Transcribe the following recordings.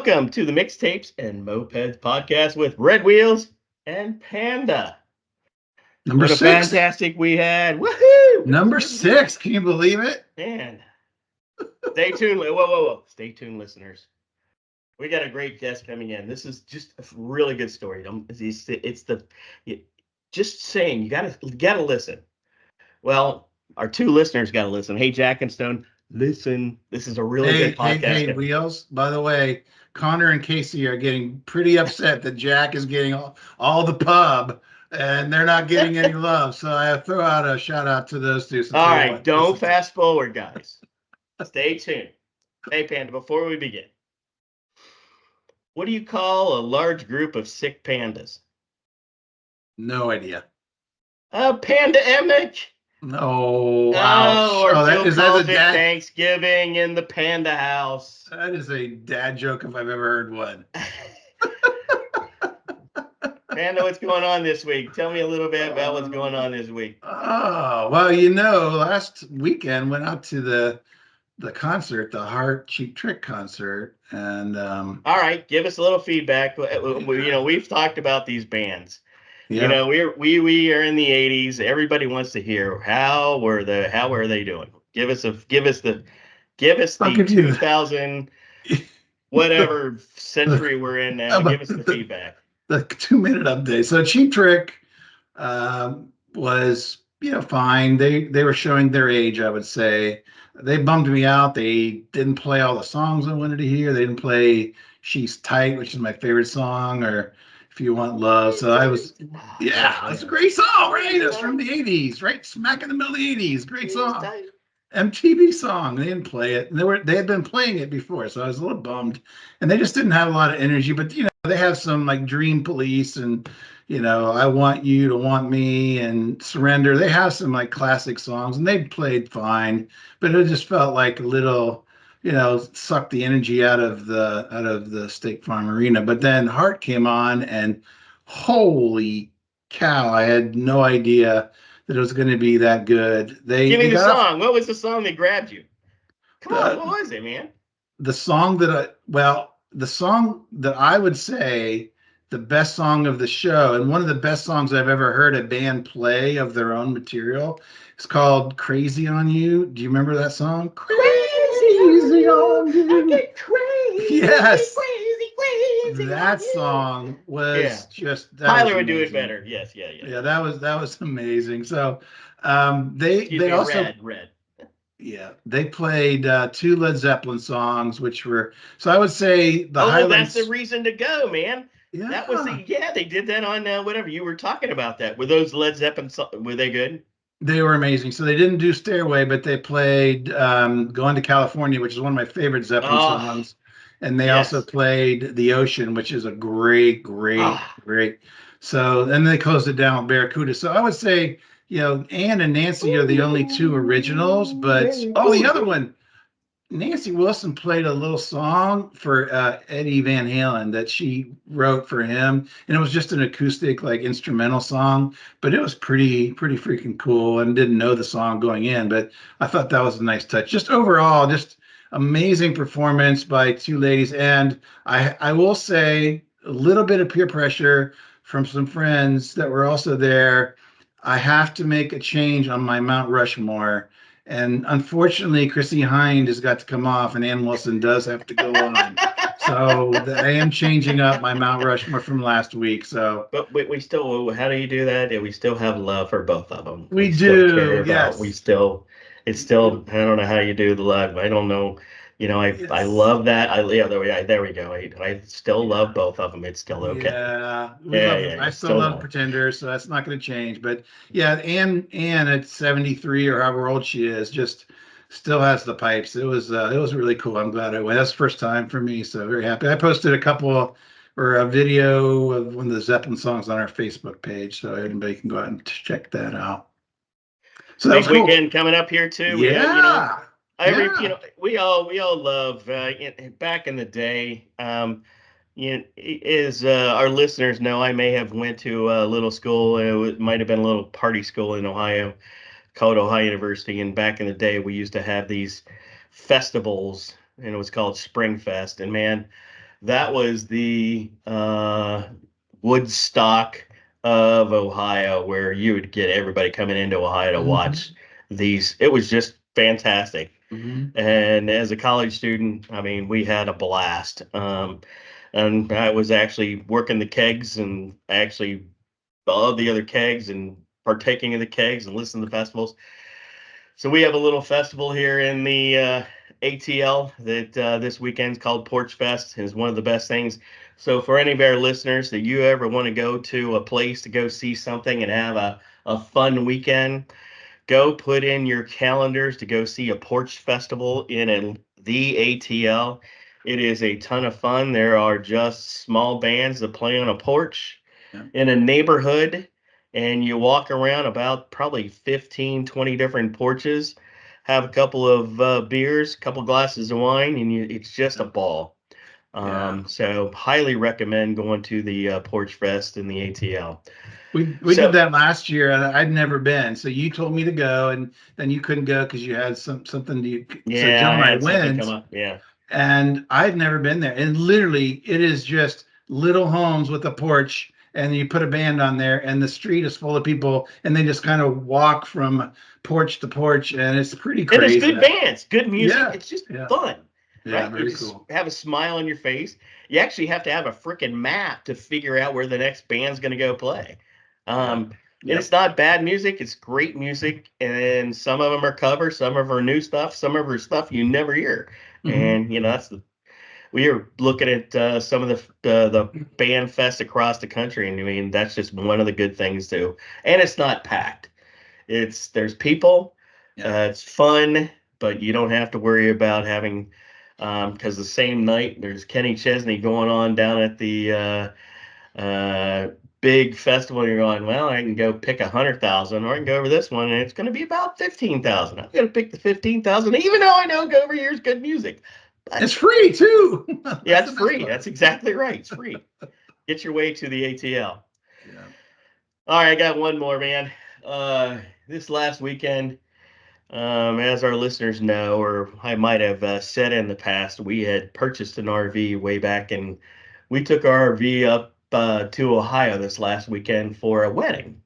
Welcome to the Mixtapes and Mopeds podcast with Red Wheels and Panda. Number What a 6. fantastic we had. Woohoo! Number 6. Can you believe it? Man. Stay tuned. Whoa. Stay tuned, listeners. We got a great guest coming in. This is just a really good story. Just saying, you gotta listen. Well, our two listeners gotta listen. Hey, Jack and Stone, listen. This is a really good podcast. Hey, Wheels. By the way, Connor and Casey are getting pretty upset that Jack is getting all the pub and they're not getting any love. So I throw out a shout out to those two. So all right, don't fast forward, guys. Stay tuned. Hey, Panda, before we begin, what do you call a large group of sick pandas? No idea. A pandemic. Oh, wow. Oh, or Jill is that calls a it dad? Thanksgiving in the panda house. That is a dad joke if I've ever heard one. Panda, what's going on this week? Tell me a little bit about what's going on this week. Oh, well, last weekend went out to the concert, the Heart Cheap Trick concert, and all right, give us a little feedback. We've talked about these bands. Yeah. We are in the 80s. Everybody wants to hear how were they doing? Give us the 2000 whatever century we're in now. Give us the feedback. The 2-minute update. So Cheap Trick was fine. They were showing their age, I would say. They bummed me out. They didn't play all the songs I wanted to hear. They didn't play She's Tight, which is my favorite song, or If You Want Love. So it's a great song, right? It's from the 80s, right? Smack in the middle of the 80s. Great song. MTV song. They didn't play it. They had been playing it before, so I was a little bummed. And they just didn't have a lot of energy. But they have some like Dream Police and I Want You to Want Me and Surrender. They have some like classic songs, and they played fine. But it just felt like a little, sucked the energy out of the State Farm Arena. But then Heart came on, and holy cow, I had no idea that it was going to be that good. Give me the song. What was the song that grabbed you? Come on, what was it, man? The song that I would say the best song of the show, and one of the best songs I've ever heard a band play of their own material, is called "Crazy on You." Do you remember that song? Crazy on You. I get crazy. Yes. Crazy. That song was just. Tyler would do it better. Yes, yeah. Yeah, that was amazing. So, they also Red. Yeah, they played 2 Led Zeppelin songs, which were I would say the highlights. That's the reason to go, man. Yeah, that was they did that on whatever you were talking about. That were those Led Zeppelin songs? Were they good? They were amazing. So they didn't do Stairway, but they played "Going to California," which is one of my favorite Zeppelin songs, and they also played "The Ocean," which is a great. So then they closed it down with "Barracuda." So I would say, Ann and Nancy are the only 2 originals, but the other one, Nancy Wilson played a little song for Eddie Van Halen that she wrote for him, and it was just an acoustic, like instrumental song, but it was pretty freaking cool. And didn't know the song going in, but I thought that was a nice touch. Just overall, just amazing performance by 2 ladies, and I will say a little bit of peer pressure from some friends that were also there. I have to make a change on my Mount Rushmore. And unfortunately, Chrissy Hind has got to come off, and Ann Wilson does have to go on. So I am changing up my Mount Rushmore from last week. So, but we still, how do you do that? We still have love for both of them. We do. Yes. It's still. I don't know how you do the love. I don't know. I love that. There we go. I still love both of them. It's still okay. Yeah, I still love Pretenders, so that's not going to change. But yeah, Ann at 73 or however old she is, just still has the pipes. It was really cool. I'm glad I went. That's the first time for me, so very happy. I posted a video of one of the Zeppelin songs on our Facebook page, so anybody can go out and check that out. So that was cool. Weekend coming up here too. Yeah. We all love back in the day. As our listeners know, I may have went to a little school. It might have been a little party school in Ohio called Ohio University. And back in the day, we used to have these festivals, and it was called Spring Fest. And man, that was the Woodstock of Ohio, where you would get everybody coming into Ohio to watch these. It was just fantastic. And as a college student, I mean, we had a blast. And I was actually working the kegs and actually all the other kegs and partaking of the kegs and listening to festivals. So we have a little festival here in the ATL that this weekend's called Porch Fest. Is one of the best things. So for any of our listeners that you ever want to go to a place to go see something and have a fun weekend, go put in your calendars to go see a porch festival the ATL. It is a ton of fun. There are just small bands that play on a porch in a neighborhood, and you walk around about probably 15, 20 different porches, have a couple of beers, a couple glasses of wine, and it's just a ball. So highly recommend going to the Porch Fest in the ATL. We did that last year, and I'd never been. So you told me to go, and then you couldn't go because you had something to. Yeah, so Joe and I I had something went, come up. Yeah. and I'd never been there. And literally, it is just little homes with a porch, and you put a band on there, and the street is full of people, and they just kind of walk from porch to porch, and it's pretty And it's crazy. good bands, good music. Yeah, It's just yeah, fun, yeah, right? You very just cool. have a smile on your face. You actually have to have a freaking map to figure out where the next band's going to go play. And it's not bad music. It's great music. And some of them are covers, some of them are new stuff, some of them are stuff you never hear. And, we are looking at some of the band fest across the country. And I mean, that's just one of the good things too. And it's not packed. There's people. It's fun, but you don't have to worry about having because the same night there's Kenny Chesney going on down at the big festival. And you're going, well, I can go pick 100,000, or I can go over this one, and it's going to be about 15,000. I'm going to pick the 15,000, even though I know go over here's good music. But it's free too. Yeah, it's free. That's exactly right. It's free. Get your way to the ATL. Yeah. All right, I got one more, man. This last weekend, as our listeners know, or I might have said in the past, we had purchased an RV way back, and we took our RV up to Ohio this last weekend for a wedding.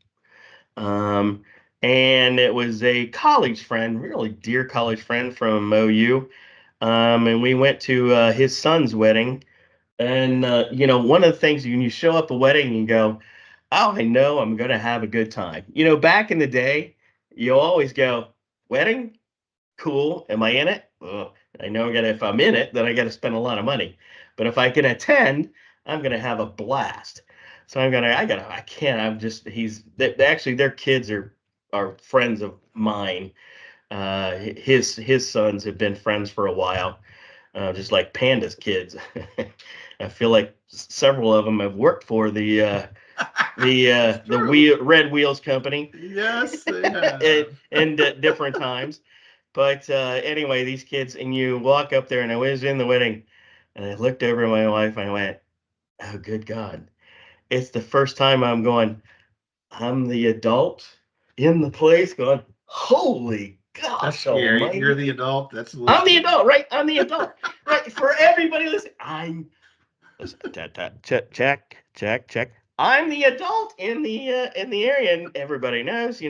And it was a college friend, really dear college friend from OU. And we went to his son's wedding. And, one of the things when you show up a wedding, you go, oh, I know I'm going to have a good time. Back in the day, you always go, wedding? Cool. Am I in it? Well, I know if I'm in it, then I got to spend a lot of money. But if I can attend, I'm going to have a blast. So I can't, actually, their kids are friends of mine. His sons have been friends for a while, just like Panda's kids. I feel like several of them have worked for the Red Wheels company. Yes, and different times. But anyway, these kids, and you walk up there, and I was in the wedding, and I looked over at my wife, and I went, "Oh, good God! It's the first time I'm going. I'm the adult in the place, going, holy gosh, that's scary. almighty! You're the adult. That's I'm the adult, right? I'm the adult, right? For everybody listening, check, check, check, check. I'm the adult in the area, and everybody knows,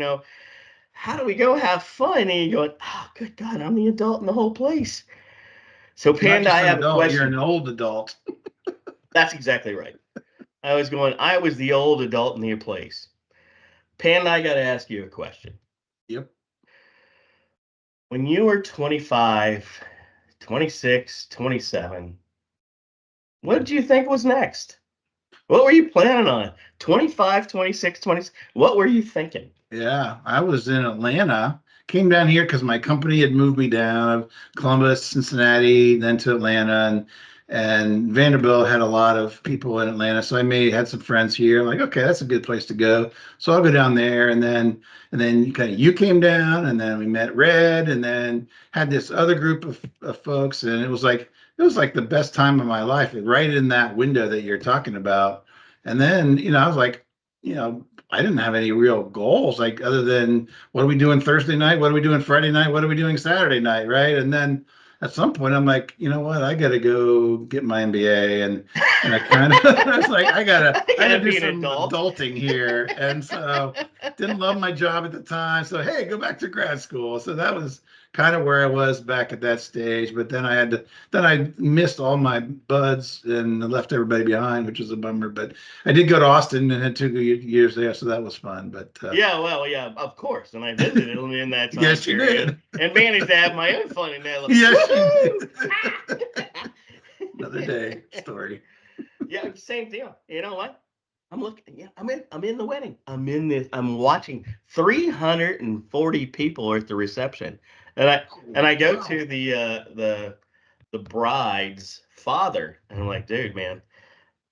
how do we go have fun? And you're going, oh, good God, I'm the adult in the whole place. So, You're not Panda, just I an have a adult. You're an question. old adult. That's exactly right. I was the old adult in the place. Panda, I got to ask you a question. Yep. When you were 25, 26, 27, what did you think was next? What were you planning on? 25, 26, 20. What were you thinking? Yeah, I was in Atlanta. Came down here because my company had moved me down Columbus, Cincinnati, then to Atlanta, and Vanderbilt had a lot of people in Atlanta. So I had some friends here. I'm like, okay, that's a good place to go. So I'll go down there, and then kind of you came down, and then we met Red, and then had this other group of folks, and it was like the best time of my life, right in that window that you're talking about. And then I was like, I didn't have any real goals, like other than what are we doing Thursday night? What are we doing Friday night? What are we doing Saturday night? Right. And then at some point I'm like, you know what, I gotta go get my MBA, and I kind of I was like, I I gotta gotta do be an some adult. adulting here. And so didn't love my job at the time. So hey, go back to grad school. So that was kind of where I was back at that stage. But then I missed all my buds and left everybody behind, which was a bummer. But I did go to Austin and had 2 years there, so that was fun. But Yeah, well, yeah, of course. And I visited them in that time yes, you period did. and managed to have my own fun in that. Yes, you Woohoo! did. Another day story. Yeah, same deal. You know what? I'm looking. Yeah, I'm in the wedding. I'm in this. I'm watching 340 people at the reception, and I go Wow. to the bride's father, and I'm like, dude, man,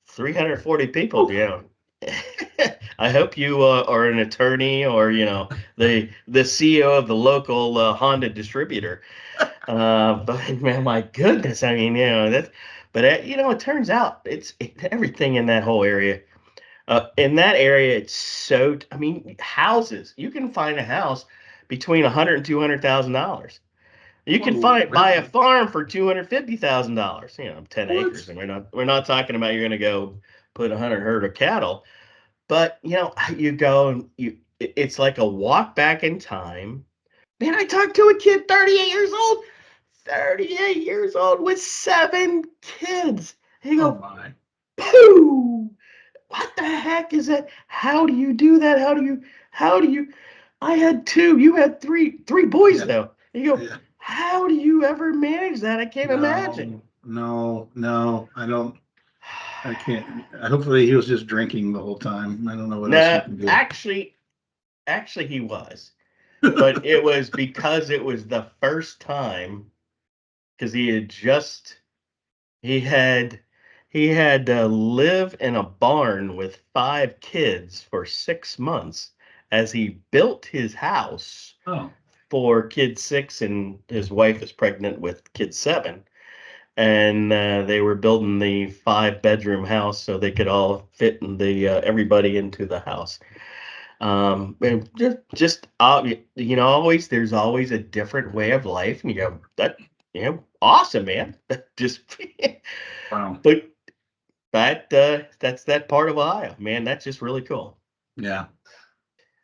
340 people. Oof. You know, I hope you are an attorney or the CEO of the local Honda distributor. But man, my goodness, I mean, that's. But it turns out everything in that whole area. In that area, it's so. I mean, houses. You can find a house between 100 and $200,000. You can Whoa, buy a really? farm for $250,000. 10 acres, What? and we're not talking about you're going to go put 100 herd of cattle. But you go and it's like a walk back in time. Man, I talked to a kid 38 years old with 7 kids. And you Oh go, my. pooh, what the heck is that? How do you do that? How do you, I had two, you had three boys Yeah, though. And you go, yeah. how do you ever manage that? I can't imagine. No, no, no. I can't. Hopefully, he was just drinking the whole time. I don't know what else you No, can do. actually he was. But it was because it was the first time because he had he had to live in a barn with 5 kids for 6 months as he built his house Oh, for kid 6 and his wife is pregnant with kid 7 and they were building the 5 bedroom house so they could all fit in the everybody into the house. And always there's always a different way of life, and you go, that, awesome, man. Just, wow. but that's that part of Ohio, man. That's just really cool. Yeah.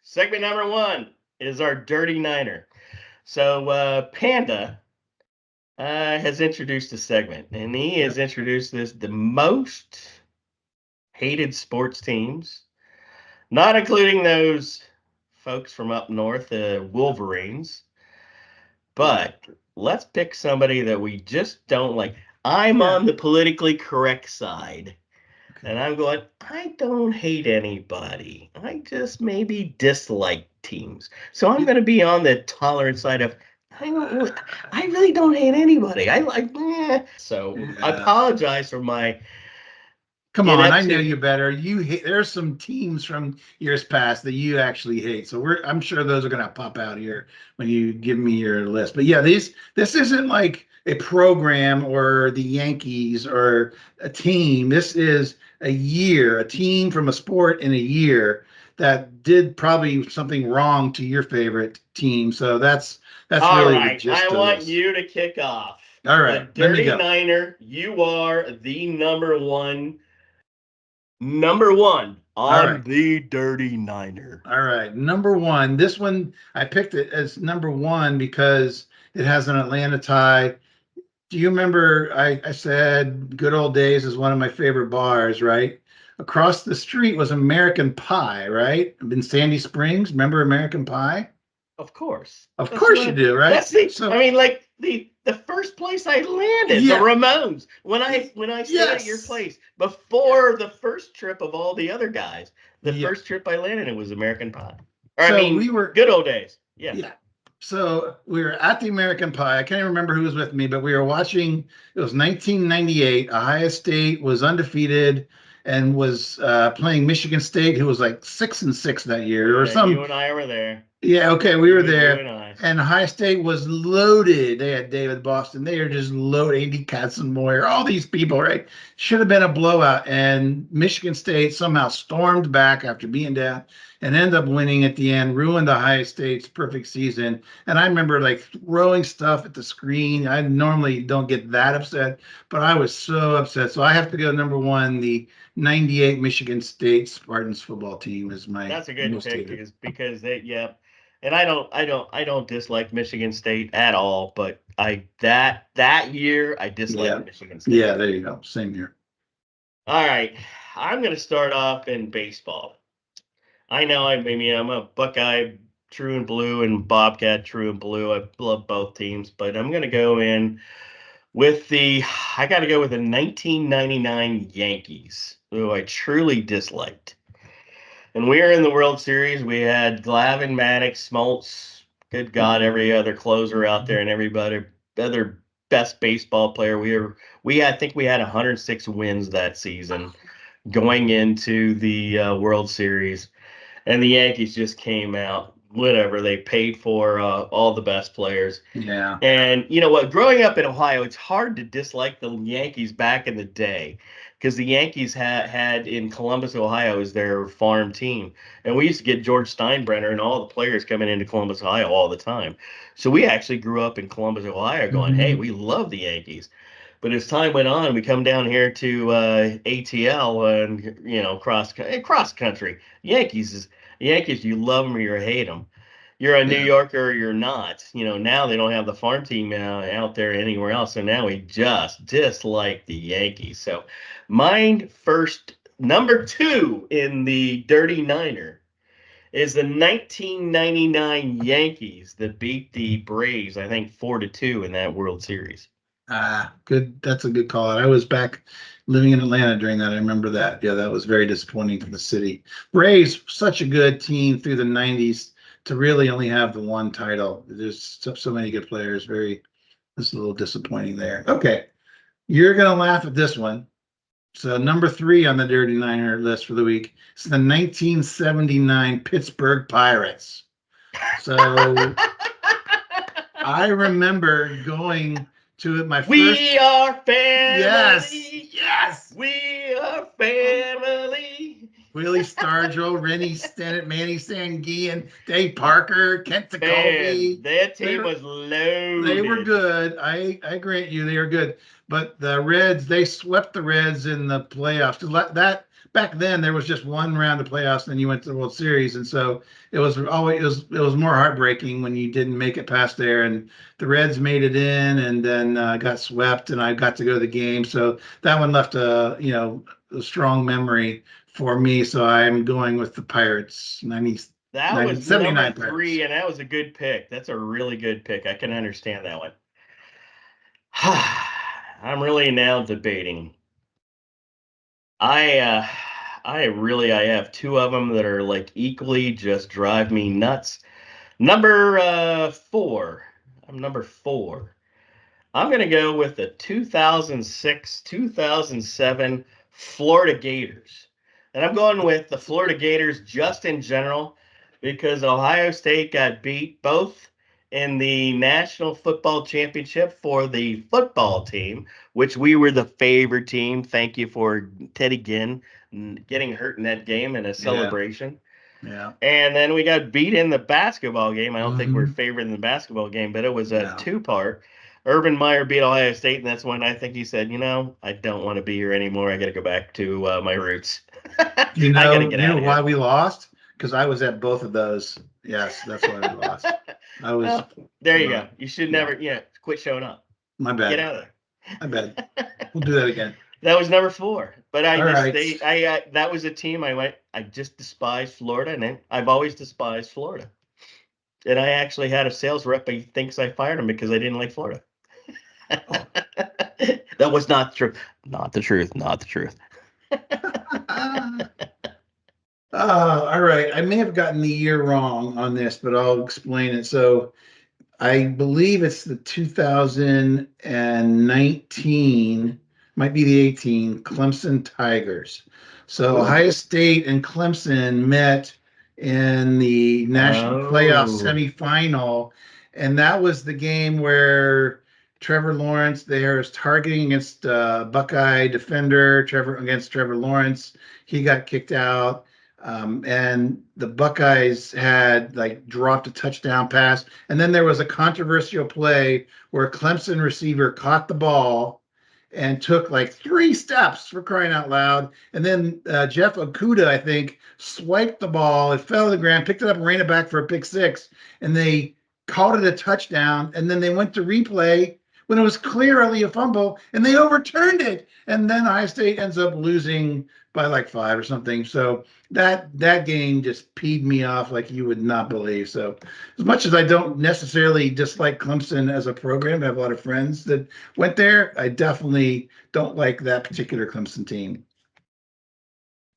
Segment number 1 is our Dirty Niner. So Panda has introduced a segment, and he has Yep. introduced the most hated sports teams, not including those folks from up north, Wolverines. Yeah. But let's pick somebody that we just don't like. I'm Yeah. on the politically correct side. And Okay. I'm going, I don't hate anybody. I just maybe dislike teams. So I'm It- going to be on the tolerant side of, I really don't hate anybody. I like, So I yeah. apologize for my Come on, I know ineptitude. you better. You hate, there's some teams from years past that you actually hate. So I'm sure those are gonna pop out here when you give me your list. But yeah, this isn't like a program or the Yankees or a team. This is a team from a sport in a year that did probably something wrong to your favorite team. So that's All really the right. I gist of want this. you to kick off. All The right, let me Dirty go. Niner, you are the number one All right. on the Dirty Niner. All right, number one. This one I picked it as number one because it has an Atlanta tie. Do you remember I said Good Old Days is one of my favorite bars, right? Across the street was American Pie, right? In Sandy Springs. Remember American Pie? Of course. Of That's course you what do, right? that's I So mean, like the first place I landed, the yeah, Ramones. When I stayed at your yes, place yeah, before the first trip of all the other guys, the yeah. first trip I landed it was American Pie. Or I So mean, we were good old days. Yeah. Yeah. So we were at the American Pie. I can't even remember who was with me, but we were watching. It was 1998. Ohio State was undefeated and was playing Michigan State, who was like 6-6 that year, or Yeah, you some. and I were there. Yeah, okay, we It were was you there, and I. and Ohio State was loaded. They had David Boston. They are just loaded. Andy Katzenmoyer, all these people, right? Should have been a blowout. And Michigan State somehow stormed back after being down and ended up winning at the end, ruined Ohio State's perfect season. And I remember like throwing stuff at the screen. I normally don't get that upset, but I was so upset. So I have to go number one. The 98 Michigan State Spartans football team is my That's a good most pick hated. because they, yeah. And I don't dislike Michigan State at all, but that year I Yeah. disliked Michigan State. Yeah, there you go. Same here. All right, I'm going to start off in baseball. I know I'm a Buckeye true and blue and Bobcat true and blue. I love both teams, but I'm going to go in with I got to go with the 1999 Yankees, who I truly disliked. And we were in the World Series. We had Glavine, Maddox, Smoltz, good God, every other closer out there, and everybody other best baseball player. I think we had 106 wins that season going into the World Series, and the Yankees just came out. Whatever they paid for all the best players. Yeah. And you know what? Growing up in Ohio, it's hard to dislike the Yankees back in the day because the Yankees had in Columbus, Ohio, as their farm team, and we used to get George Steinbrenner and all the players coming into Columbus, Ohio, all the time. So we actually grew up in Columbus, Ohio, going, "Hey, Mhm. we love the Yankees." But as time went on, we come down here to ATL and cross country. Yankees, you love them or you hate them. You're a New Yeah. Yorker or you're not. Now they don't have the farm team out there anywhere else. So now we just dislike the Yankees. So mine first, number two in the Dirty Niner is the 1999 Yankees that beat the Braves, I think 4-2 in that World Series. Good. That's a good call out. I was back living in Atlanta during that. I remember that. Yeah, that was very disappointing for the city. Braves, such a good team through the 90s to really only have the one title. There's so many good players. It's a little disappointing there. Okay. You're going to laugh at this one. So number three on the Dirty Niner list for the week is the 1979 Pittsburgh Pirates. So I remember going to my We first. are Yes, family. yes. We are family. Willie Stargell, Rennie Stennett, Manny Sanguian, Dave Parker, Kent Man, Jacoby. that They team were was they were loaded. good. I grant you they are good. But the Reds, they swept the Reds in the playoffs. That back then there was just one round of playoffs, and then you went to the World Series, and so it was more heartbreaking when you didn't make it past there. And the Reds made it in, and then got swept, and I got to go to the game. So that one left a strong memory for me. So I'm going with the Pirates, That 90 was number 79 Pirates. three, and that was a good pick. That's a really good pick. I can understand that one. I'm really now debating. I uh I have two of them that are like equally just drive me nuts. Number four. I'm number four. I'm going to go with the 2006 2007 Florida Gators. And I'm going with the Florida Gators just in general because Ohio State got beat both in the National Football Championship for the football team, which we were the favorite team. Thank you for Teddy Ginn getting hurt in that game in a Yeah, celebration. yeah. And then we got beat in the basketball game. I don't think we're Hmm. favored in the basketball game, but it was a Yeah. two-part. Urban Meyer beat Ohio State, and that's when I think he said, I don't want to be here anymore. I got to go back to my roots. I got to get Do you out know of why here. we lost? Because I was at both of those. Yes, that's why we lost. I was, Well, there you well, go. You should yeah, never, quit showing up. my Get bad. out of My bad. there. We'll do that again. That was number four. But I All just right. they that was a team I just despised Florida, and I've always despised Florida. And I actually had a sales rep. He thinks I fired him because I didn't like Florida. Oh. That was not the truth. Not the truth. Not the truth. All right. I may have gotten the year wrong on this, but I'll explain it. So I believe it's the 2019, might be the 18 Clemson Tigers. So Ooh. Ohio State and Clemson met in the national playoff Oh. semifinal. And that was the game where Trevor Lawrence there is targeting against Buckeye defender Trevor against Trevor Lawrence. He got kicked out. And the Buckeyes had like dropped a touchdown pass. And then there was a controversial play where a Clemson receiver caught the ball and took like 3 steps, for crying out loud. And then Jeff Okuda, I think, swiped the ball. It fell to the ground, picked it up, and ran it back for a pick six. And they called it a touchdown. And then they went to replay when it was clearly a fumble, and they overturned it. And then Ohio State ends up losing by like 5 or something. So that game just peed me off like you would not believe. So as much as I don't necessarily dislike Clemson as a program, I have a lot of friends that went there. I definitely don't like that particular Clemson team.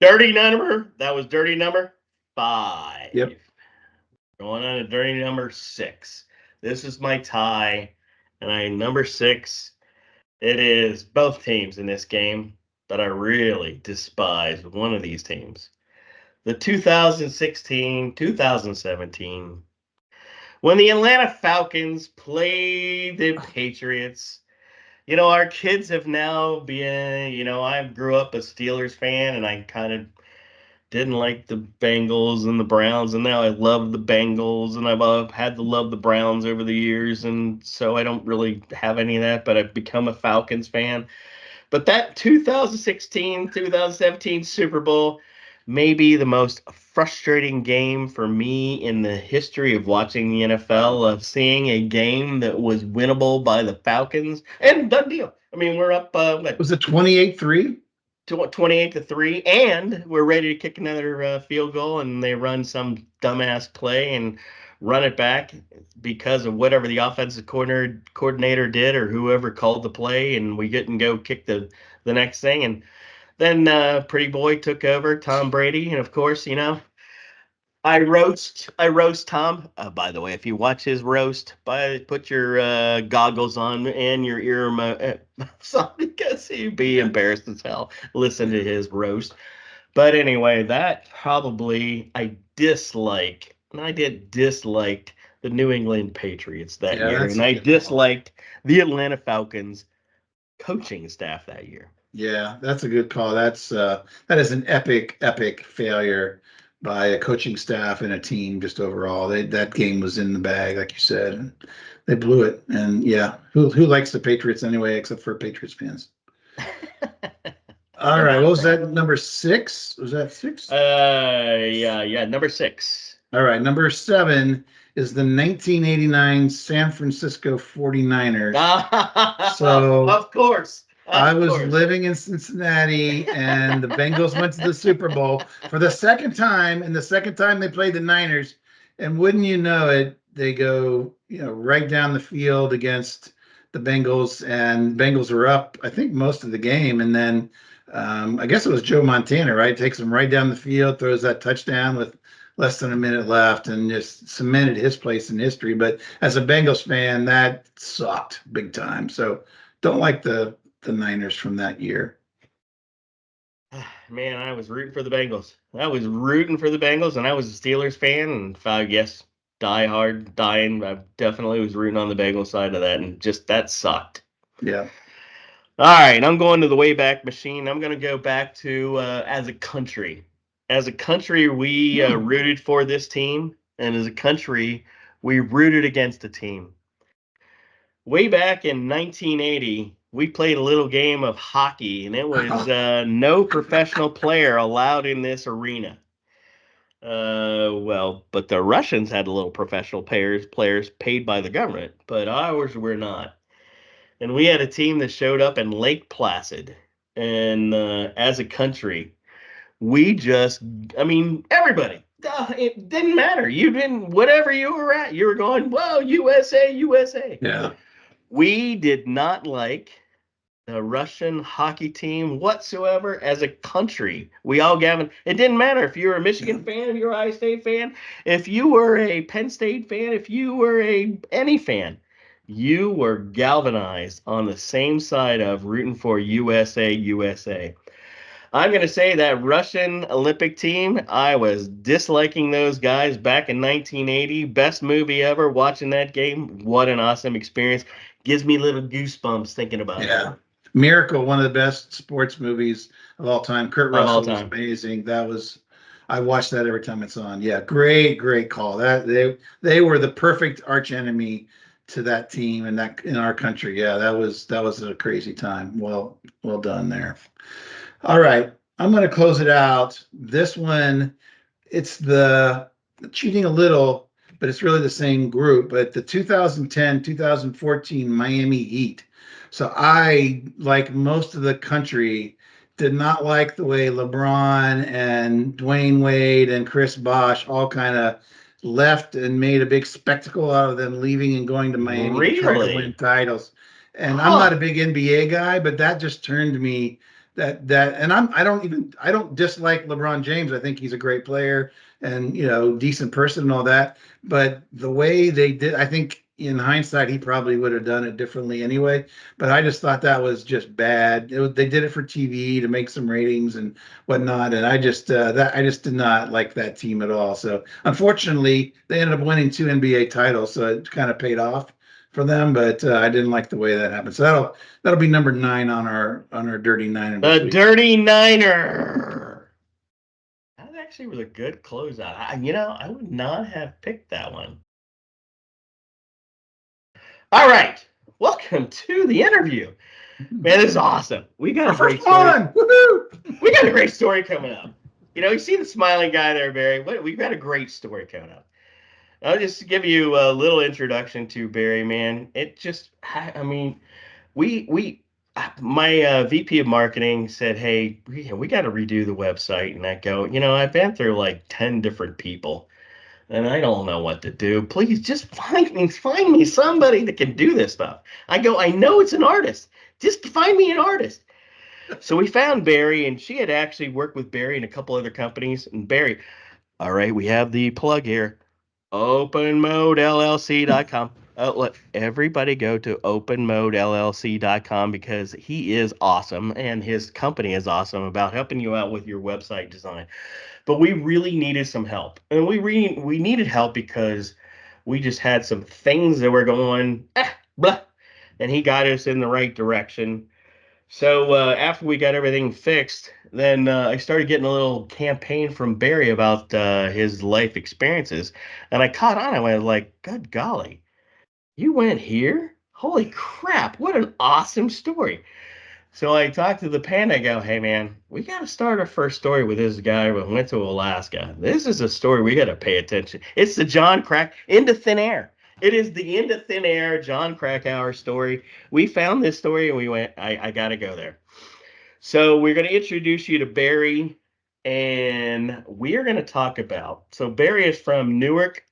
Dirty number. That was dirty number 5. Yep. Going on to dirty number 6. This is my tie. And number 6, it is both teams in this game, but I really despise one of these teams. The 2016 2017, when the Atlanta Falcons played the Patriots. Our kids have now been, I grew up a Steelers fan and I kind of didn't like the Bengals and the Browns, and now I love the Bengals, and I've had to love the Browns over the years, and so I don't really have any of that, but I've become a Falcons fan. But that 2016 2017 Super Bowl may be the most frustrating game for me in the history of watching the NFL, of seeing a game that was winnable by the Falcons. And done deal. I mean, we're up, Was it 28-3? 28-3, and we're ready to kick another field goal, and they run some dumbass play and run it back because of whatever the offensive coordinator did or whoever called the play, and we get and go kick the next thing. And then Pretty Boy took over, Tom Brady, and of course, I roast Tom. By the way, if you watch his roast, put your goggles on and your ear because he'd be embarrassed as hell. Listen to his roast. But anyway, that probably I dislike, and I did dislike the New England Patriots that Yeah, year, that's and a I good call. disliked the Atlanta Falcons coaching staff that year. Yeah, that's a good call. That is an epic failure by a coaching staff and a team just overall. That game was in the bag, like you said. They blew it. And yeah, who likes the Patriots anyway, except for Patriots fans? All right, what was that? Number 6? Was that 6? Yeah, number 6. All right, number 7 is the 1989 San Francisco 49ers. So Of course. I Of was course. living in Cincinnati, and the Bengals went to the Super Bowl for the second time, and the second time they played the Niners. And wouldn't you know it, they go, right down the field against the Bengals, and Bengals were up, I think, most of the game. And then I guess it was Joe Montana, right? Takes them right down the field, throws that touchdown with less than a minute left, and just cemented his place in history. But as a Bengals fan, that sucked big time. So don't like the Niners from that year. Man, I was rooting for the Bengals. I was rooting for the Bengals, and I was a Steelers fan, and if I guess die hard, dying, I definitely was rooting on the Bengals side of that, and just that sucked. Yeah. All right, I'm going to the Wayback Machine. I'm going to go back to as a country. As a country, we rooted for this team, and as a country, we rooted against a team. Way back in 1980, we played a little game of hockey, and it was no professional player allowed in this arena. Well, but the Russians had a little professional players paid by the government, but ours were not. And we had a team that showed up in Lake Placid. And as a country, we just, I mean, everybody, it didn't matter. You didn't, whatever you were at, you were going, whoa, USA, USA. Yeah. We did not like the Russian hockey team whatsoever as a country. We all gathered. It didn't matter if you were a Michigan fan, if you were an Ohio State fan, if you were a Penn State fan, if you were any fan, you were galvanized on the same side of rooting for USA, USA. I'm going to say that Russian Olympic team, I was disliking those guys back in 1980. Best movie ever. Watching that game. What an awesome experience. Gives me little goosebumps thinking about it. Yeah. Miracle, one of the best sports movies of all time. Kurt Of all Russell was time. amazing. I watch that every time it's on. Yeah, great call. They were the perfect arch enemy to that team and that in our country. Yeah, that was a crazy time. Well done there. All right, I'm going to close it out. This one, it's the cheating a little, but it's really the same group. But the 2010, 2014 Miami Heat. So I, like most of the country, did not like the way LeBron and Dwayne Wade and Chris Bosh all kind of left and made a big spectacle out of them leaving and going to Miami to try to win Really? titles. And I'm not Huh. a big NBA guy, but that just turned me and I don't dislike LeBron James. I think he's a great player and decent person and all that. But the way they did, I think in hindsight he probably would have done it differently anyway. But I just thought that was just bad. They did it for TV to make some ratings and whatnot, and I just did not like that team at all. So unfortunately, they ended up winning 2 NBA titles, so it kind of paid off for them. But I didn't like the way that happened. So that'll be number 9 on our Dirty Niner The this week. Dirty Niner. That actually was a good closeout. I would not have picked that one. All right. Welcome to the interview. Man, this is awesome. We got Our a great first story. one. Woohoo! We got a great story coming up. You see the smiling guy there, Barry. We've got a great story coming up. I'll just give you a little introduction to Barry, man. I mean, we my VP of marketing said, "Hey, we got to redo the website." And I go, I've been through like 10 different people, and I don't know what to do. Please just find me somebody that can do this stuff. I go, I know it's an artist. Just find me an artist. So we found Barry, and she had actually worked with Barry and a couple other companies. And Barry, all right, we have the plug here. OpenModeLLC.com. Let everybody go to OpenModeLLC.com because he is awesome and his company is awesome about helping you out with your website design. But we really needed some help, and we needed help because we just had some things that were going blah, and he got us in the right direction. So after we got everything fixed, then I started getting a little campaign from Barry about his life experiences, and I caught on. I went like, "Good golly, you went here! Holy crap! What an awesome story!" So I talked to the panda. I go, "Hey man, we got to start our first story with this guy who went to Alaska. This is a story we got to pay attention. It's the John Crack into thin air. It is the into thin air John Krakauer story. We found this story and we went, I got to go there." So we're going to introduce you to Barry, and we are going to talk about. So Barry is from Newark,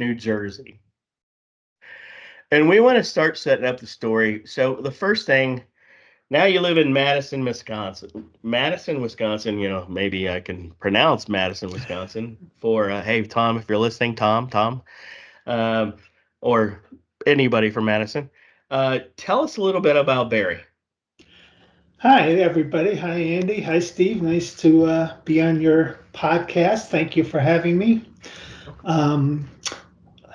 New Jersey, and we want to start setting up the story. So the first thing, now you live in Madison, Wisconsin. Madison, Wisconsin. Maybe I can pronounce Madison, Wisconsin. For hey Tom, if you're listening, Tom, um, or anybody from Madison, tell us a little bit about Barry. Hi, everybody. Hi, Andy. Hi, Steve. Nice to be on your podcast. Thank you for having me. Um,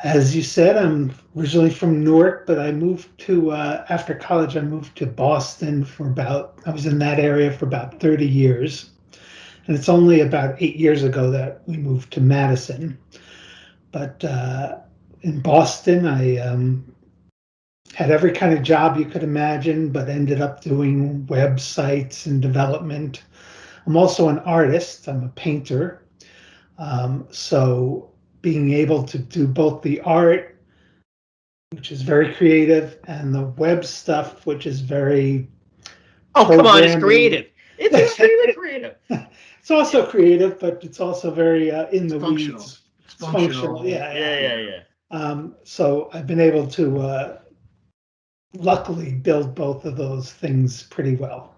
as you said, I'm originally from Newark, but I moved after college, I moved to Boston I was in that area for about 30 years. And it's only about 8 years ago that we moved to Madison. But in Boston, I had every kind of job you could imagine, but ended up doing websites and development. I'm also an artist. I'm a painter. So being able to do both the art, which is very creative, and the web stuff, which is very Oh, come on, it's programming. creative. It's extremely creative. It's also creative, but it's also very in the Functional. weeds. It's It's functional. Yeah. So I've been able to luckily build both of those things pretty well.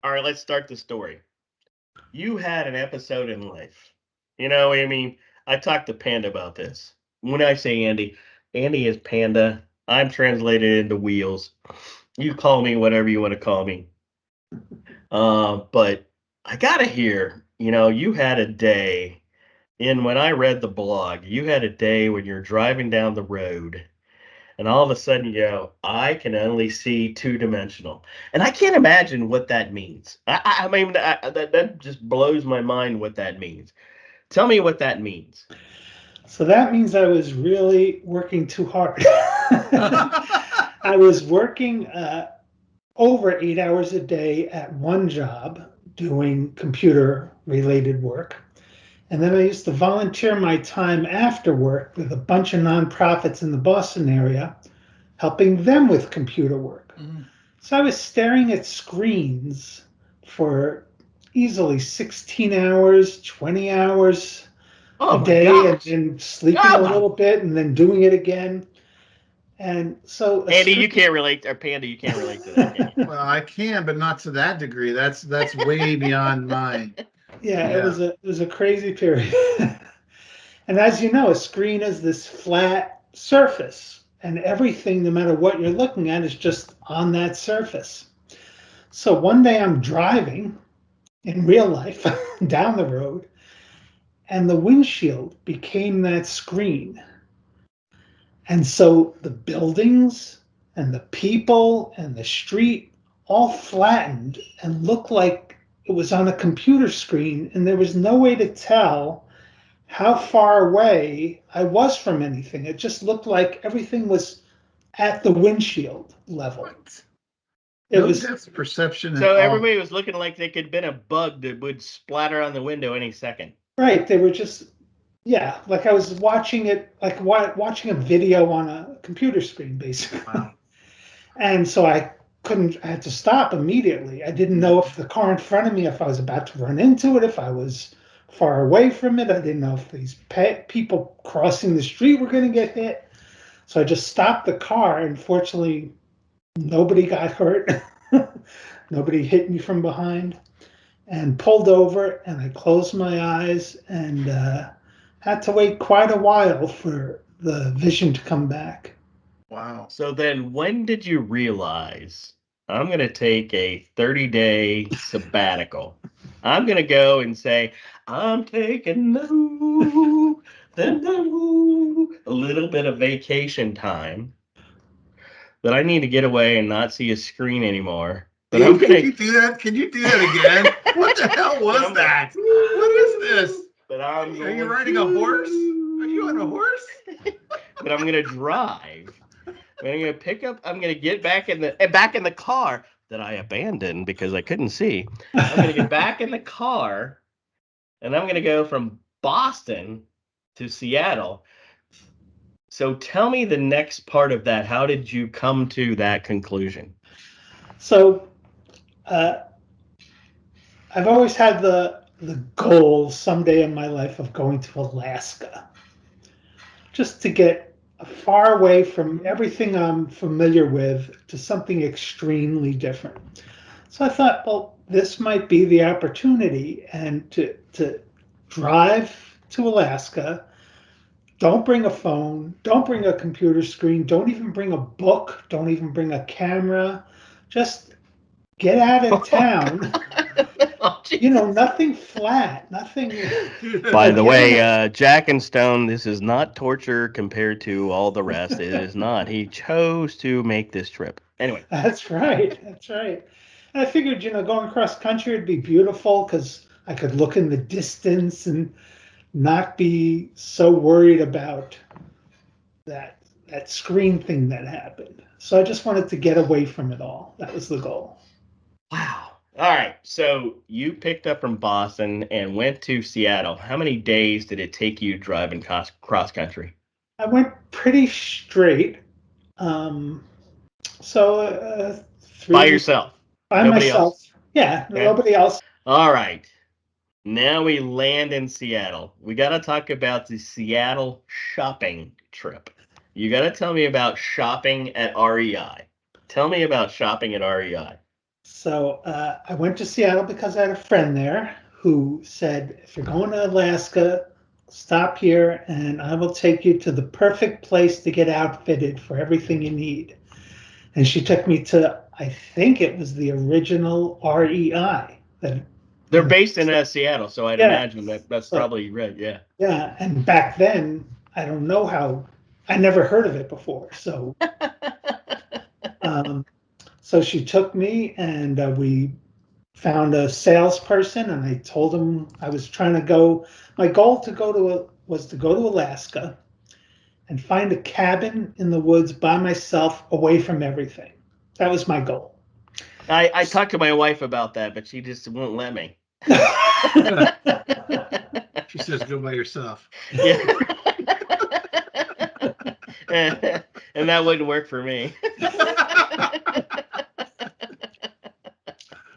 All right, let's start the story. You had an episode in life. I talked to Panda about this. When I say Andy, Andy is Panda. I'm translated into Wheels. You call me whatever you want to call me. But I gotta hear, you had a day when I read the blog, you had a day when you're driving down the road and all of a sudden you go, I can only see two-dimensional. And I can't imagine what that means. I mean, that just blows my mind what that means. Tell me what that means. So that means I was really working too hard. I was working over 8 hours a day at one job doing computer related work. And then I used to volunteer my time after work with a bunch of nonprofits in the Boston area, helping them with computer work. Mhm. So I was staring at screens for easily 16 hours, 20 hours Oh a my day, and gosh. then sleeping Oh a my. little bit and then doing it again. And so a Andy, screen, you can't relate, or Panda, you can't relate to that, can you? Well, I can, but not to that degree. That's way beyond mine. yeah, Yeah. it was a crazy period. And as you know, a screen is this flat surface, and everything, no matter what you're looking at, is just on that surface. So one day I'm driving in real life down the road, and the windshield became that screen. And so the buildings and the people and the street all flattened and looked like it was on a computer screen, and there was no way to tell how far away I was from anything. It just looked like everything was at the windshield level. What? It No was depth perception at So all. everybody was looking like they could been a bug that would splatter on the window any second. right. They were just, yeah, like I was watching it, like watching a video on a computer screen, basically. Wow. And so I had to stop immediately. I didn't know if the car in front of me, if I was about to run into it, if I was far away from it. I didn't know if these people crossing the street were going to get hit. So I just stopped the car, and fortunately, nobody got hurt. Nobody hit me from behind, and pulled over. And I closed my eyes and had to wait quite a while for the vision to come back. Wow. So then when did you realize I'm going to take a 30-day sabbatical? I'm going to go and say, I'm taking a little bit of vacation time that I need to get away and not see a screen anymore. But I'm Dave, going could you do that? Can you do that again? What the hell was that? What is this? But I'm Are you going riding a horse? Are you on a horse? But I'm going to drive. I'm gonna pick up. I'm gonna get back in the car that I abandoned because I couldn't see. I'm gonna get back in the car, and I'm gonna go from Boston to Seattle. So tell me the next part of that. How did you come to that conclusion? So uh, I've always had the goal someday in my life of going to Alaska, just to get far away from everything I'm familiar with to something extremely different. So I thought, well, this might be the opportunity, and to drive to Alaska. Don't bring a phone. Don't bring a computer screen. Don't even bring a book. Don't even bring a camera. Just get out of town. Oh, Nothing flat, nothing by like the way, internet. Jack and Stone, this is not torture compared to all the rest. It is not. He chose to make this trip. Anyway. That's right. That's right. And I figured, going cross country would be beautiful because I could look in the distance and not be so worried about that screen thing that happened. So I just wanted to get away from it all. That was the goal. Wow. All right. So you picked up from Boston and went to Seattle. How many days did it take you driving cross country? I went pretty straight. Um, so By 3 weeks yourself. by Nobody else? myself. Yeah, Okay. nobody else. All right. Now we land in Seattle. We got to talk about the Seattle shopping trip. You got to tell me about shopping at REI. Tell me about shopping at REI. So I went to Seattle because I had a friend there who said, if you're going to Alaska, stop here and I will take you to the perfect place to get outfitted for everything you need. And she took me to, I think it was the original REI that They're based in Seattle, so I'd imagine that's probably right. Yeah. Yeah, and back then, I don't know how. I never heard of it before, so so she took me, and we found a salesperson, and I told him I was trying to go. My goal was to go to Alaska and find a cabin in the woods by myself, away from everything. That was my goal. I talked to my wife about that, but she just won't let me. She says, "Go by yourself." Yeah. And that wouldn't work for me.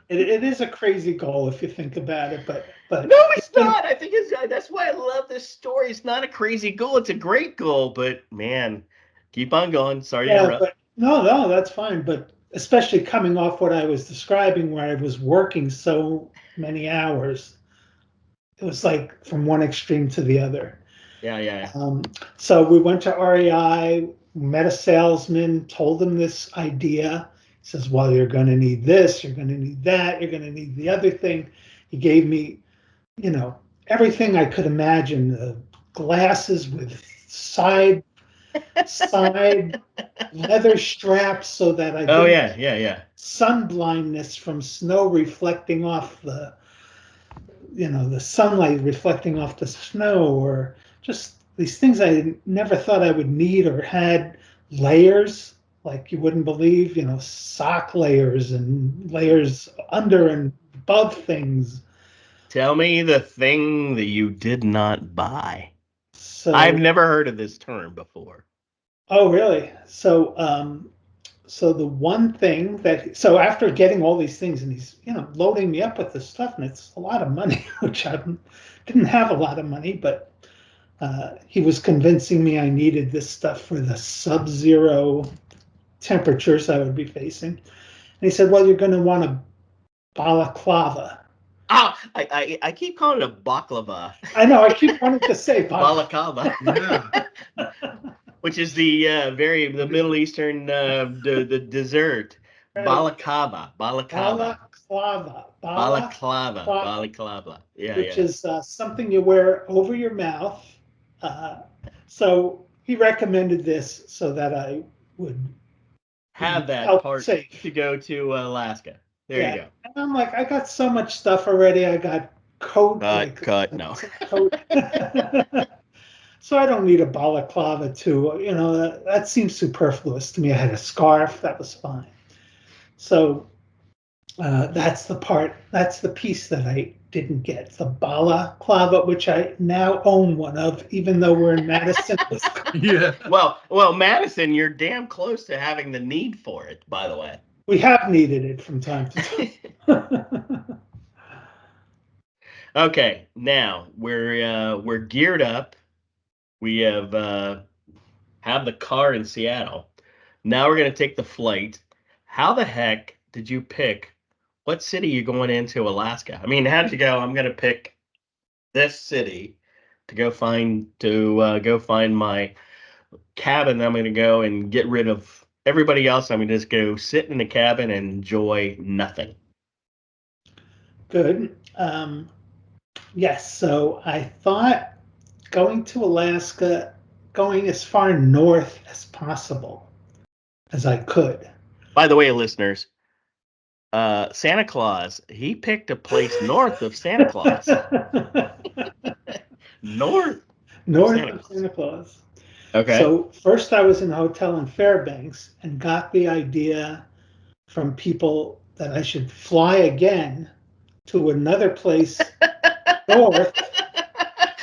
It is a crazy goal if you think about it, but no, it's not. I think that's why I love this story. It's not a crazy goal. It's a great goal, but man, keep on going. Sorry to interrupt. But no, that's fine. But especially coming off what I was describing, where I was working so many hours, it was like from one extreme to the other. Yeah. So we went to REI, met a salesman, told him this idea. He says, "Well, you're going to need this, you're going to need that, you're going to need the other thing." He gave me, everything I could imagine: glasses with side leather straps so that I didn't yeah. sun blindness from snow reflecting off the sunlight reflecting off the snow, or just these things I never thought I would need or had. Layers like you wouldn't believe, sock layers and layers under and above things. Tell me the thing that you did not buy. So I've never heard of this term before. Oh, really? So the one thing so after getting all these things, and he's loading me up with this stuff, and it's a lot of money, which I didn't have a lot of money, but he was convincing me I needed this stuff for the sub-zero temperatures I would be facing. And he said, "Well, you're going to want a balaclava." Oh, I keep calling it a baklava. I know. I keep wanting to say balaclava. Yeah. Which is the Middle Eastern the dessert. Right. Balaclava. Yeah, which is something you wear over your mouth. So he recommended this so that I would have that help part safe. to go to Alaska. There you go. And I'm like, I got so much stuff already. I got coat. No. Coat. So I don't need a balaclava too. That seems superfluous to me. I had a scarf. That was fine. So that's the piece that I didn't get, the balaclava, which I now own one of, even though we're in Madison, Wisconsin. Yeah. Well, Madison, you're damn close to having the need for it, by the way. We have needed it from time to time. Okay, now we're geared up. We have the car in Seattle. Now we're gonna take the flight. How the heck did you pick what city you're going into Alaska? I mean, how'd you go? I'm gonna pick this city to go find my cabin. I'm gonna go and get rid of everybody else. I'm gonna just go sit in the cabin and enjoy nothing. Good. Yes. So I thought going to Alaska, going as far north as possible as I could. By the way, listeners, Santa Claus, he picked a place north of Santa Claus. North of Santa Claus. Okay. So first I was in a hotel in Fairbanks and got the idea from people that I should fly again to another place north.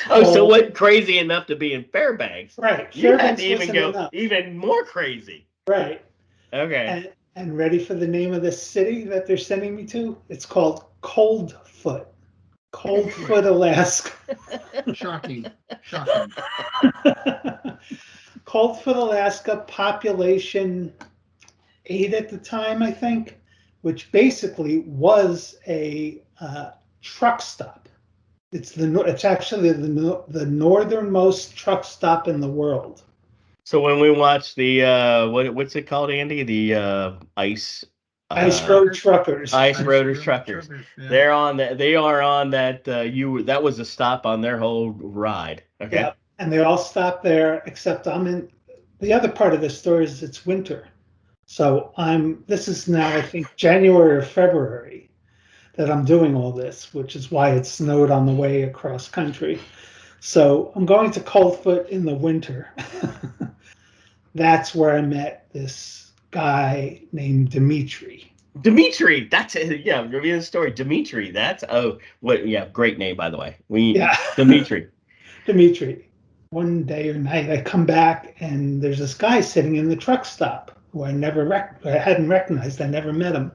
Oh, so what crazy enough to be in Fairbanks? Right. You had to even go enough. Even more crazy. Right. Okay. And ready for the name of this city that they're sending me to? It's called Coldfoot, Alaska. Shocking. Coldfoot, Alaska, population 8 at the time, I think, which basically was a truck stop. It's actually the northernmost truck stop in the world. So when we watch the what's it called, Andy? The ice Ice Road Truckers. Ice Roaders Truckers. Yeah. They're on that. They are on that. That was a stop on their whole ride. Okay. Yeah, and they all stop there, except I'm in the other part of the story is it's winter. So this is now, I think, January or February that I'm doing all this, which is why it snowed on the way across country. So I'm going to Coldfoot in the winter. That's where I met this guy named Dimitri. Dimitri, that's it. Yeah, review the story. Dimitri, yeah, great name by the way. Dimitri. Dimitri. One day or night, I come back and there's this guy sitting in the truck stop who I hadn't recognized. I never met him.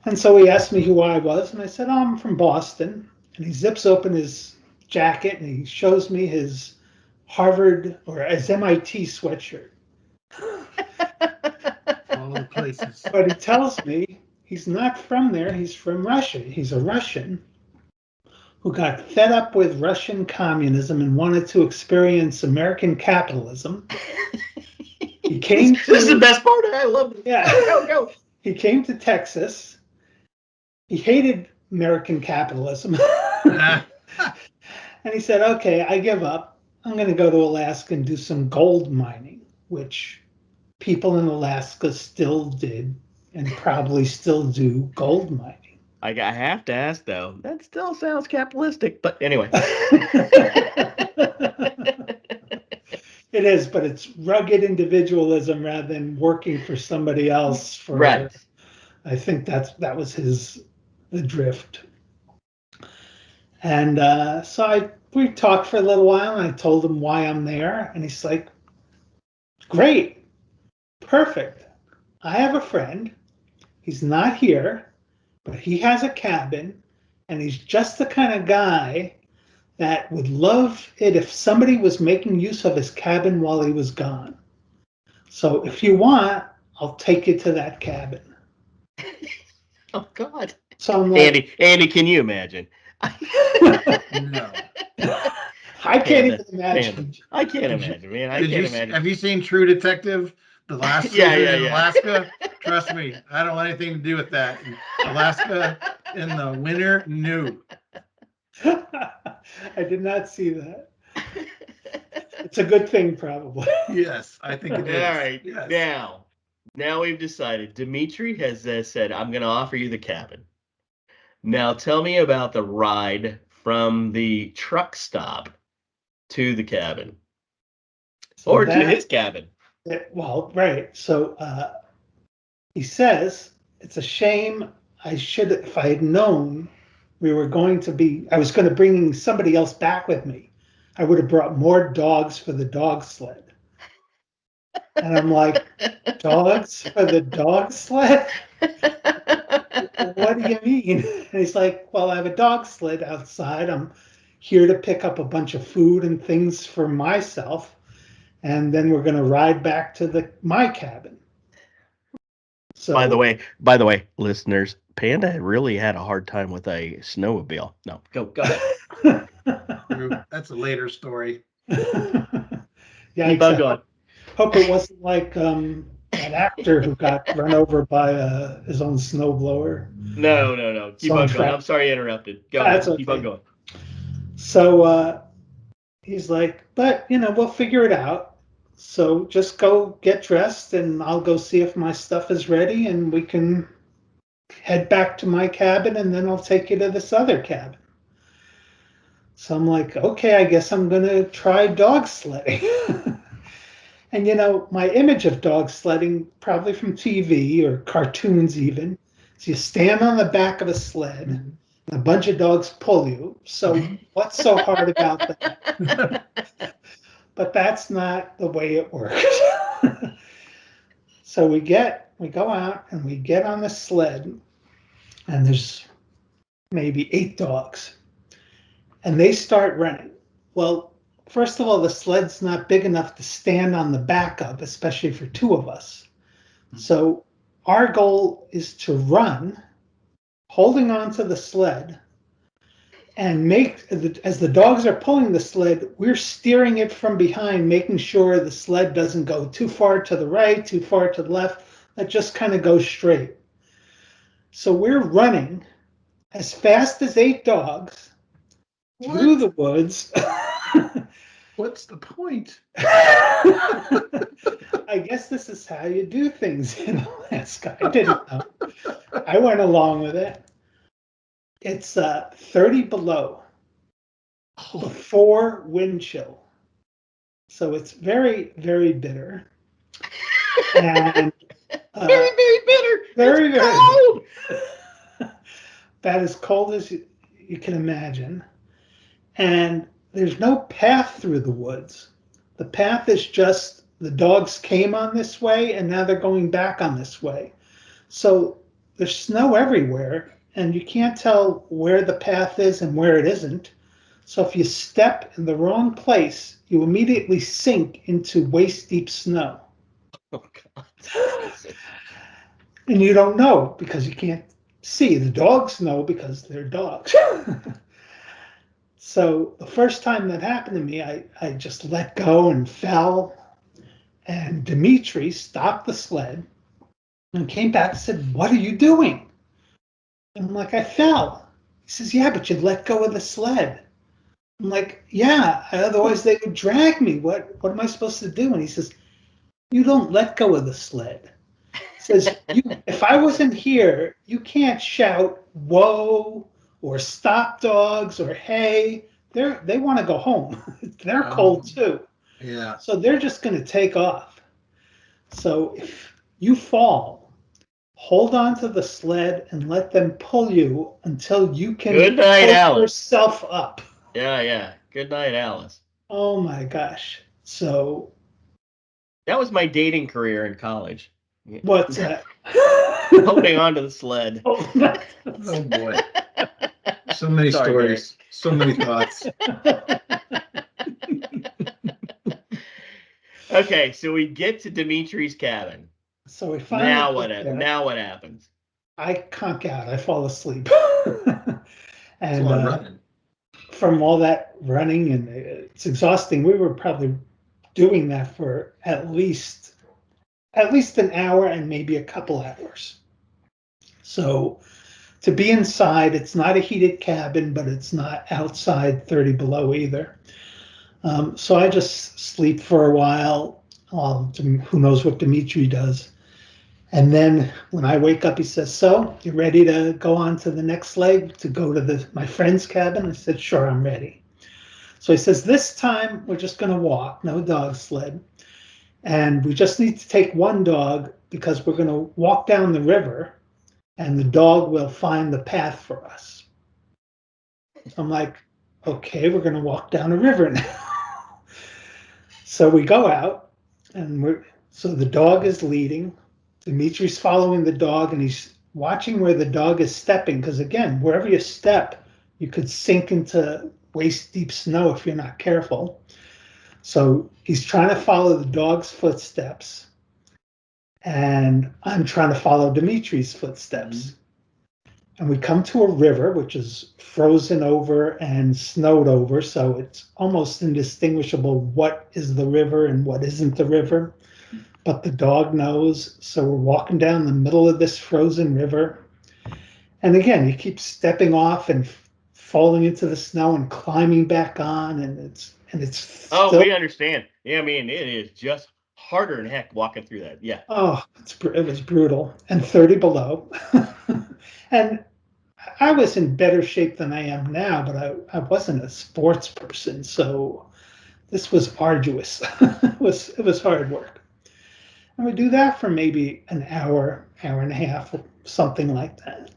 And so he asked me who I was, and I said, "Oh, I'm from Boston." And he zips open his jacket and he shows me his Harvard or his MIT sweatshirt. All the places. But he tells me he's not from there. He's from Russia. He's a Russian who got fed up with Russian communism and wanted to experience American capitalism. He came This is the best part. I love it. Yeah. Go. He came to Texas. He hated American capitalism. And he said, "Okay, I give up. I'm going to go to Alaska and do some gold mining," which people in Alaska still did and probably still do gold mining. I have to ask though. That still sounds capitalistic, but anyway. It is, but it's rugged individualism rather than working for somebody else. Right. I think that was the drift. And so we talked for a little while, and I told him why I'm there, and he's like, "Great, perfect. I have a friend. He's not here, but he has a cabin, and he's just the kind of guy that would love it if somebody was making use of his cabin while he was gone. So if you want, I'll take you to that cabin." Oh God. So I'm like, Andy, can you imagine? No. I can't even imagine. I can't imagine, man. I can't imagine. Have you seen True Detective? The last season in Alaska? Trust me, I don't want anything to do with that. In Alaska in the winter, no. I did not see that. It's a good thing, probably. Yes, I think it is. All right. Yes. Now we've decided. Dimitri has said, "I'm going to offer you the cabin." Now tell me about the ride from the truck stop to the cabin, or to his cabin. Well, right. So he says it's a shame. If I had known I was going to bring somebody else back with me, I would have brought more dogs for the dog sled. And I'm like, "Dogs for the dog sled? What do you mean?" And he's like, "Well, I have a dog sled outside. I'm here to pick up a bunch of food and things for myself. And then we're going to ride back to my cabin." So, by the way, listeners, Panda really had a hard time with a snowmobile. No, go ahead. That's a later story. Yeah, Keep on going. Hope it wasn't like an actor who got run over by his own snowblower. No. Keep on going. I'm sorry I interrupted. Go ahead. Okay. Keep on going. So he's like, "But, we'll figure it out. So just go get dressed and I'll go see if my stuff is ready and we can head back to my cabin and then I'll take you to this other cabin." So I'm like, "Okay, I guess I'm going to try dog sledding." And, my image of dog sledding, probably from TV or cartoons even, is you stand on the back of a sled and a bunch of dogs pull you. So what's so hard about that? But that's not the way it works. So we go out and we get on the sled, and there's maybe 8 dogs, and they start running. Well, first of all, the sled's not big enough to stand on the back of, especially for 2 of us. So our goal is to run, holding on to the sled, and as the dogs are pulling the sled, we're steering it from behind, making sure the sled doesn't go too far to the right, too far to the left. that just kind of goes straight. So we're running as fast as 8 dogs through the woods. What's the point? I guess this is how you do things in Alaska. I didn't know. I went along with it. It's 30 below before wind chill. So it's very, very bitter. And very, very bitter. Very, it's very cold. About as cold as you can imagine. And there's no path through the woods. The path is just the dogs came on this way and now they're going back on this way. So there's snow everywhere and you can't tell where the path is and where it isn't. So if you step in the wrong place, you immediately sink into waist deep snow. Oh, God. And you don't know because you can't see. The dogs know because they're dogs. So the first time that happened to me, I just let go and fell. And Dimitri stopped the sled and came back and said, "What are you doing?" And I'm like, "I fell." He says, "Yeah, but you let go of the sled." I'm like, "Yeah, otherwise they would drag me. What am I supposed to do?" And he says, "You don't let go of the sled." Says, if I wasn't here, you can't shout "whoa" or "stop dogs" or "hey." They want to go home. They're cold too. Yeah. So they're just going to take off. So if you fall, hold on to the sled and let them pull you until you can Good night, pull Alice. yourself up. Yeah. Good night, Alice. Oh my gosh. So that was my dating career in college. What's that? Holding on to the sled. Oh boy. So many stories. Derek. So many thoughts. Okay, so we get to Dimitri's cabin. So we finally now what happens? I conk out. I fall asleep. And running. From all that running, and it's exhausting. We were probably doing that for at least an hour and maybe a couple hours. So to be inside, it's not a heated cabin, but it's not outside 30 below either. So I just sleep for a while. Who knows what Dimitri does? And then when I wake up, he says, "So, you ready to go on to the next leg to go to my friend's cabin?" I said, "Sure, I'm ready." So he says, "This time we're just going to walk, no dog sled. And we just need to take one dog because we're going to walk down the river and the dog will find the path for us." I'm like, "Okay, we're going to walk down a river now." So we go out and so the dog is leading. Dimitri's following the dog and he's watching where the dog is stepping because again, wherever you step, you could sink into waist deep snow if you're not careful. So he's trying to follow the dog's footsteps and I'm trying to follow Dimitri's footsteps. Mm-hmm. And we come to a river, which is frozen over and snowed over. So it's almost indistinguishable what is the river and what isn't the river. But the dog knows. So we're walking down the middle of this frozen river. And again, you keep stepping off and falling into the snow and climbing back on. And it's we understand. Yeah, I mean, it is just harder than heck walking through that. Yeah. Oh, it was brutal. And 30 below. And I was in better shape than I am now, but I wasn't a sports person. So this was arduous. It was hard work. And we do that for maybe an hour, hour and a half, or something like that.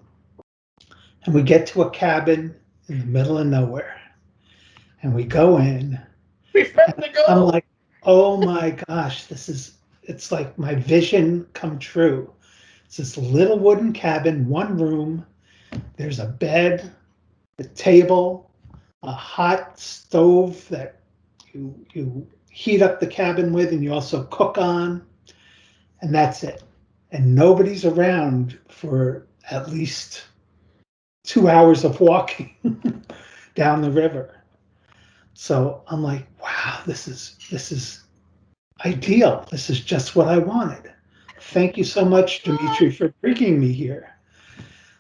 And we get to a cabin in the middle of nowhere. And we go in. I'm like, oh my gosh, it's like my vision come true. It's this little wooden cabin, one room. There's a bed, a table, a hot stove that you heat up the cabin with and you also cook on. And that's it. And nobody's around for at least 2 hours of walking down the river. So I'm like, wow, this is ideal. This is just what I wanted. thank you so much, Dimitri, for bringing me here.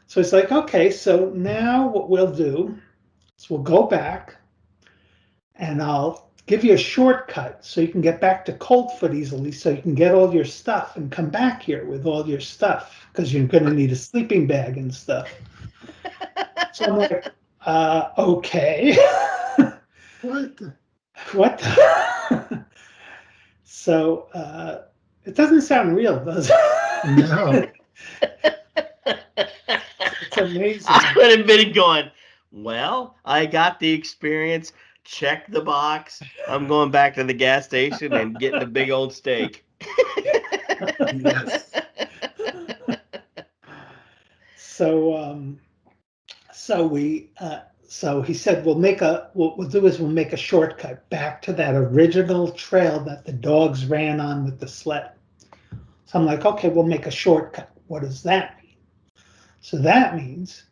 So it's like, okay, so now what we'll do is we'll go back and I'll give you a shortcut so you can get back to Coldfoot easily so you can get all your stuff and come back here with all your stuff because you're going to need a sleeping bag and stuff. So I'm like, okay. What? What? So it doesn't sound real, does it? No. It's amazing. I would have been going, well, I got the experience. Check the box. I'm going back to the gas station and getting a big old steak. Yes. So so he said what we'll do is we'll make a shortcut back to that original trail that the dogs ran on with the sled. So I'm like, okay, we'll make a shortcut. What does that mean? So that means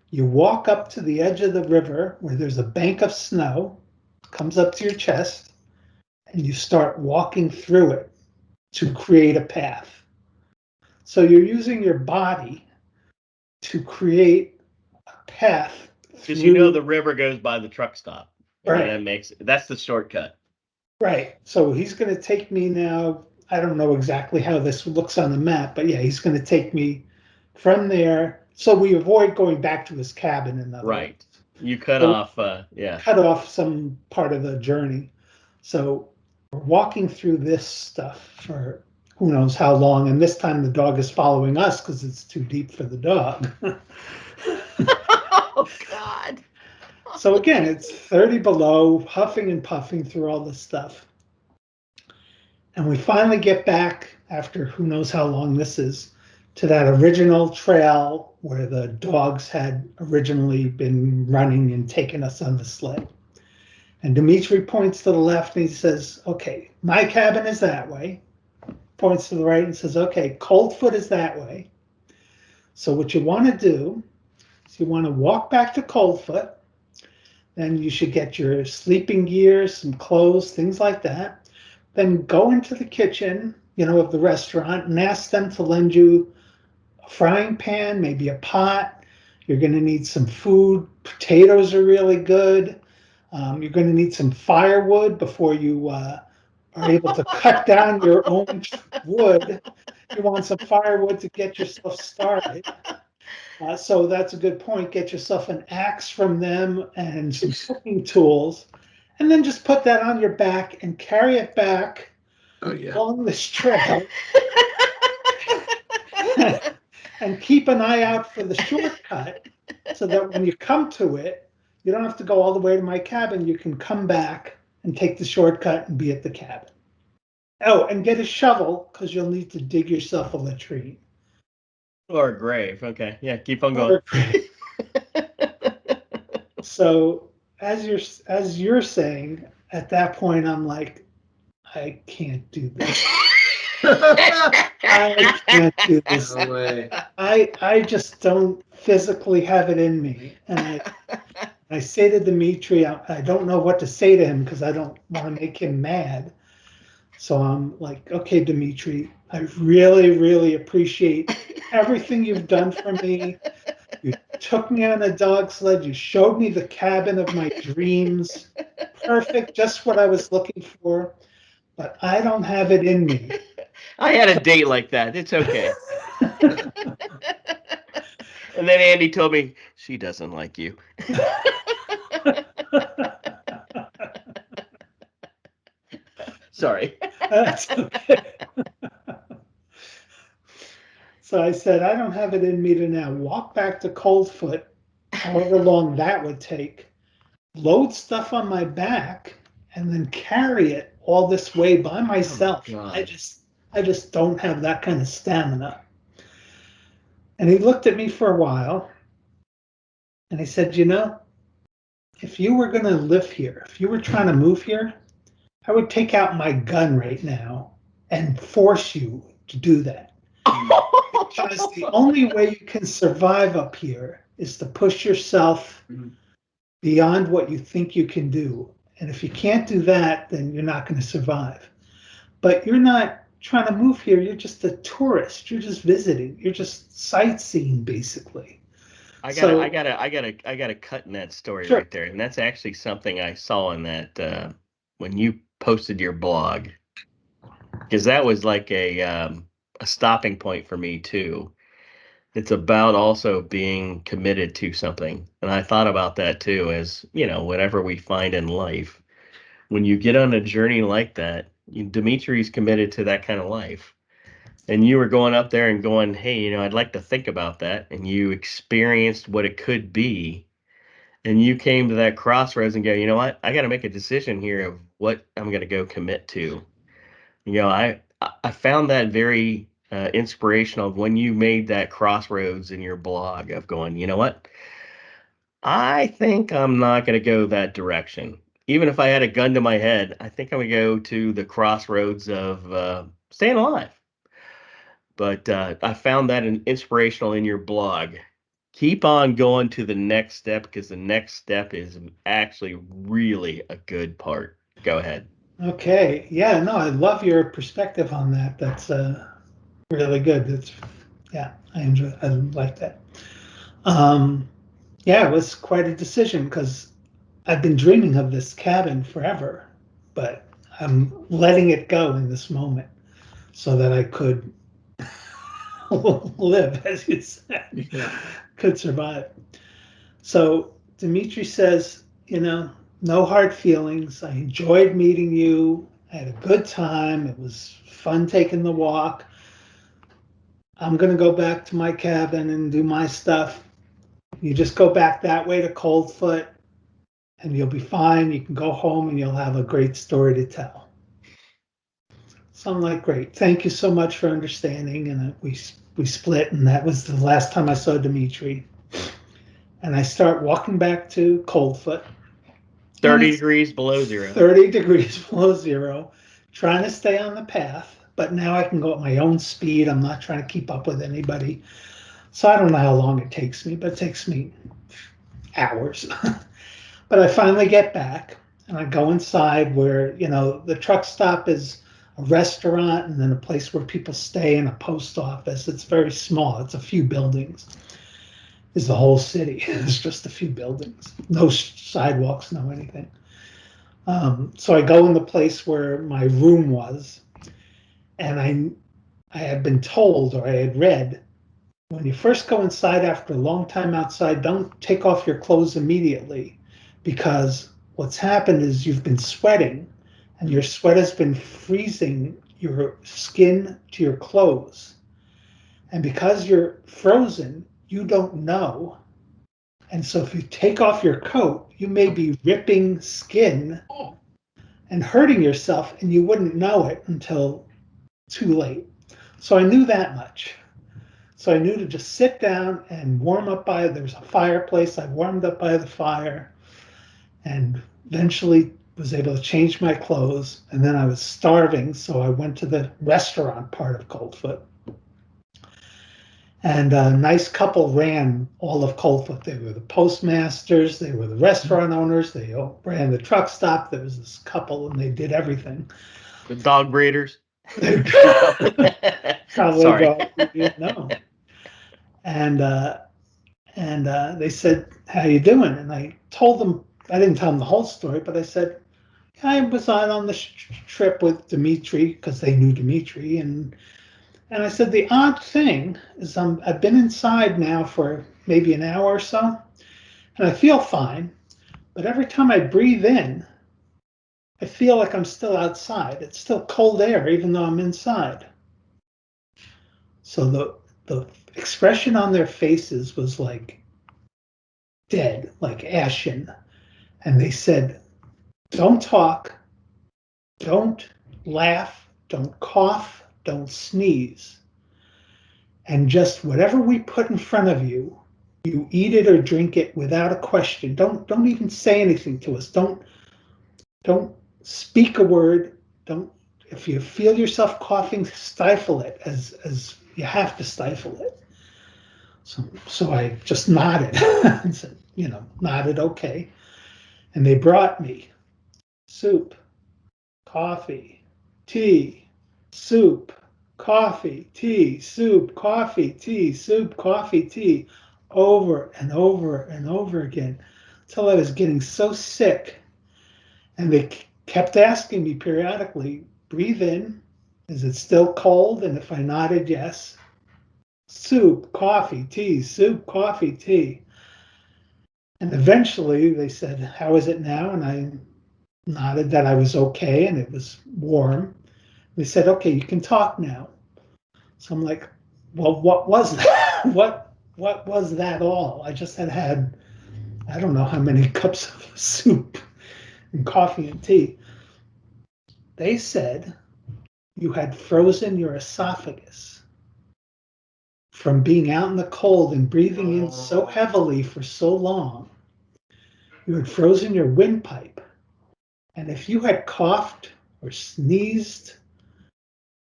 you walk up to the edge of the river where there's a bank of snow, comes up to your chest, and you start walking through it to create a path. So you're using your body to create a path. Because you know the river goes by the truck stop. Right. That's the shortcut. Right. So he's going to take me now. I don't know exactly how this looks on the map, but yeah, he's going to take me from there. So we avoid going back to his cabin in other Right. words. You cut So off, yeah. cut off some part of the journey. So we're walking through this stuff for who knows how long. And this time the dog is following us because it's too deep for the dog. Oh, God. So again, it's 30 below, huffing and puffing through all this stuff. And we finally get back after who knows how long this is to that original trail where the dogs had originally been running and taking us on the sled. And Dimitri points to the left and he says, okay, my cabin is that way. Points to the right and says, okay, Coldfoot is that way. So what you want to do is you want to walk back to Coldfoot. Then you should get your sleeping gear, some clothes, things like that. Then go into the kitchen, of the restaurant and ask them to lend you a frying pan, maybe a pot. You're going to need some food. Potatoes are really good. You're going to need some firewood before you are able to cut down your own wood. You want some firewood to get yourself started. So that's a good point. Get yourself an axe from them and some cooking tools, and then just put that on your back and carry it back along this trail. And keep an eye out for the shortcut so that when you come to it, you don't have to go all the way to my cabin. You can come back and take the shortcut and be at the cabin. Oh, and get a shovel because you'll need to dig yourself a latrine. Or a grave. Okay. Yeah, keep on going. So as you're saying, at that point, I'm like, I can't do this. I can't do this. No way. I just don't physically have it in me. And I say to Dimitri, I don't know what to say to him because I don't want to make him mad. So I'm like, okay, Dimitri, I really, really appreciate everything you've done for me. You took me on a dog sled. You showed me the cabin of my dreams. Perfect, just what I was looking for. But I don't have it in me. I had a date like that. It's okay. And then Andy told me she doesn't like you. Sorry. That's okay. So I said, I don't have it in me to now walk back to Coldfoot, however long that would take, load stuff on my back, and then carry it all this way by myself. Oh, I just don't have that kind of stamina. And he looked at me for a while and he said, if you were going to live here, if you were trying to move here, I would take out my gun right now and force you to do that. Because the only way you can survive up here is to push yourself beyond what you think you can do. And if you can't do that, then you're not going to survive. But you're not trying to move here. You're just a tourist. You're just visiting. You're just sightseeing, basically. I gotta cut in that story Sure. right there, and that's actually something I saw in that when you posted your blog, because that was like a stopping point for me too. It's about also being committed to something, and I thought about that too, as whatever we find in life, when you get on a journey like that, Dimitri's committed to that kind of life. And you were going up there and going, hey, I'd like to think about that. And you experienced what it could be. And you came to that crossroads and go, you know what? I got to make a decision here of what I'm going to go commit to. I found that very inspirational when you made that crossroads in your blog of going, you know what? I think I'm not going to go that direction. Even if I had a gun to my head, I think I'm going to go to the crossroads of staying alive. But I found that inspirational in your blog. Keep on going to the next step, because the next step is actually really a good part. Go ahead. Okay. Yeah, no, I love your perspective on that. That's really good. Yeah, I like that. Yeah, it was quite a decision because I've been dreaming of this cabin forever, but I'm letting it go in this moment so that I could live, as you said, could survive. So Dimitri says, no hard feelings. I enjoyed meeting you. I had a good time. It was fun taking the walk. I'm going to go back to my cabin and do my stuff. You just go back that way to Coldfoot and you'll be fine. You can go home and you'll have a great story to tell. So I'm like, great. Thank you so much for understanding. And we split, and that was the last time I saw Dimitri. And I start walking back to Coldfoot. 30 degrees below zero. 30 degrees below zero, trying to stay on the path. But now I can go at my own speed. I'm not trying to keep up with anybody. So I don't know how long it takes me, but it takes me hours. But I finally get back and I go inside where, the truck stop is a restaurant and then a place where people stay and a post office. It's very small. It's a few buildings. It's the whole city. It's just a few buildings. No sidewalks, no anything. So I go in the place where my room was, and I had been told, or I had read, when you first go inside after a long time outside, don't take off your clothes immediately, because what's happened is you've been sweating and your sweat has been freezing your skin to your clothes. And because you're frozen, you don't know. And so if you take off your coat, you may be ripping skin and hurting yourself, and you wouldn't know it until too late. So I knew that much. So I knew to just sit down and warm up there was a fireplace. I warmed up by the fire and eventually was able to change my clothes. And then I was starving, so I went to the restaurant part of Coldfoot. And a nice couple ran all of Coldfoot. They were the postmasters, they were the restaurant owners, they ran the truck stop. There was this couple, and they did everything. The dog breeders. Probably Sorry. No. And they said, "How you doing?" And I told them, I didn't tell them the whole story, but I said, I was on the trip with Dimitri, because they knew Dimitri, and I said, the odd thing is I've been inside now for maybe an hour or so, and I feel fine, but every time I breathe in, I feel like I'm still outside. It's still cold air, even though I'm inside. So the expression on their faces was like dead, like ashen. And they said, don't talk, don't laugh, don't cough, don't sneeze. And just whatever we put in front of you, you eat it or drink it without a question. Don't even say anything to us. Don't speak a word. Don't If you feel yourself coughing, stifle it as you have to stifle it. So I just nodded and said, nodded okay. And they brought me soup, coffee, tea, soup, coffee, tea, soup, coffee, tea, soup, coffee, tea, over and over and over again until I was getting so sick. And they kept asking me periodically, breathe in. Is it still cold? And if I nodded yes, soup, coffee, tea, soup, coffee, tea. And eventually they said, how is it now? And I nodded that I was okay and it was warm. They said, okay, you can talk now. So I'm like, well, what was that? What was that all? I just had I don't know how many cups of soup and coffee and tea. They said you had frozen your esophagus from being out in the cold and breathing in so heavily for so long. You had frozen your windpipe. And if you had coughed or sneezed,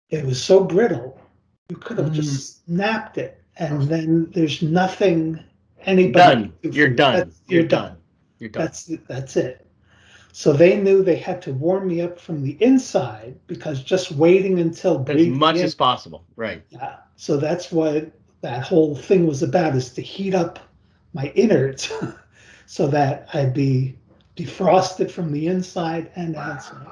it was so brittle, you could have just snapped it. And then there's nothing anybody Done. can do for You're you. done. You're You're done. done. You're done. That's it. So they knew they had to warm me up from the inside because just waiting until As breathing much in, as possible. Right. yeah. So that's what that whole thing was about, is to heat up my innards so that I'd be defrosted from the inside and outside.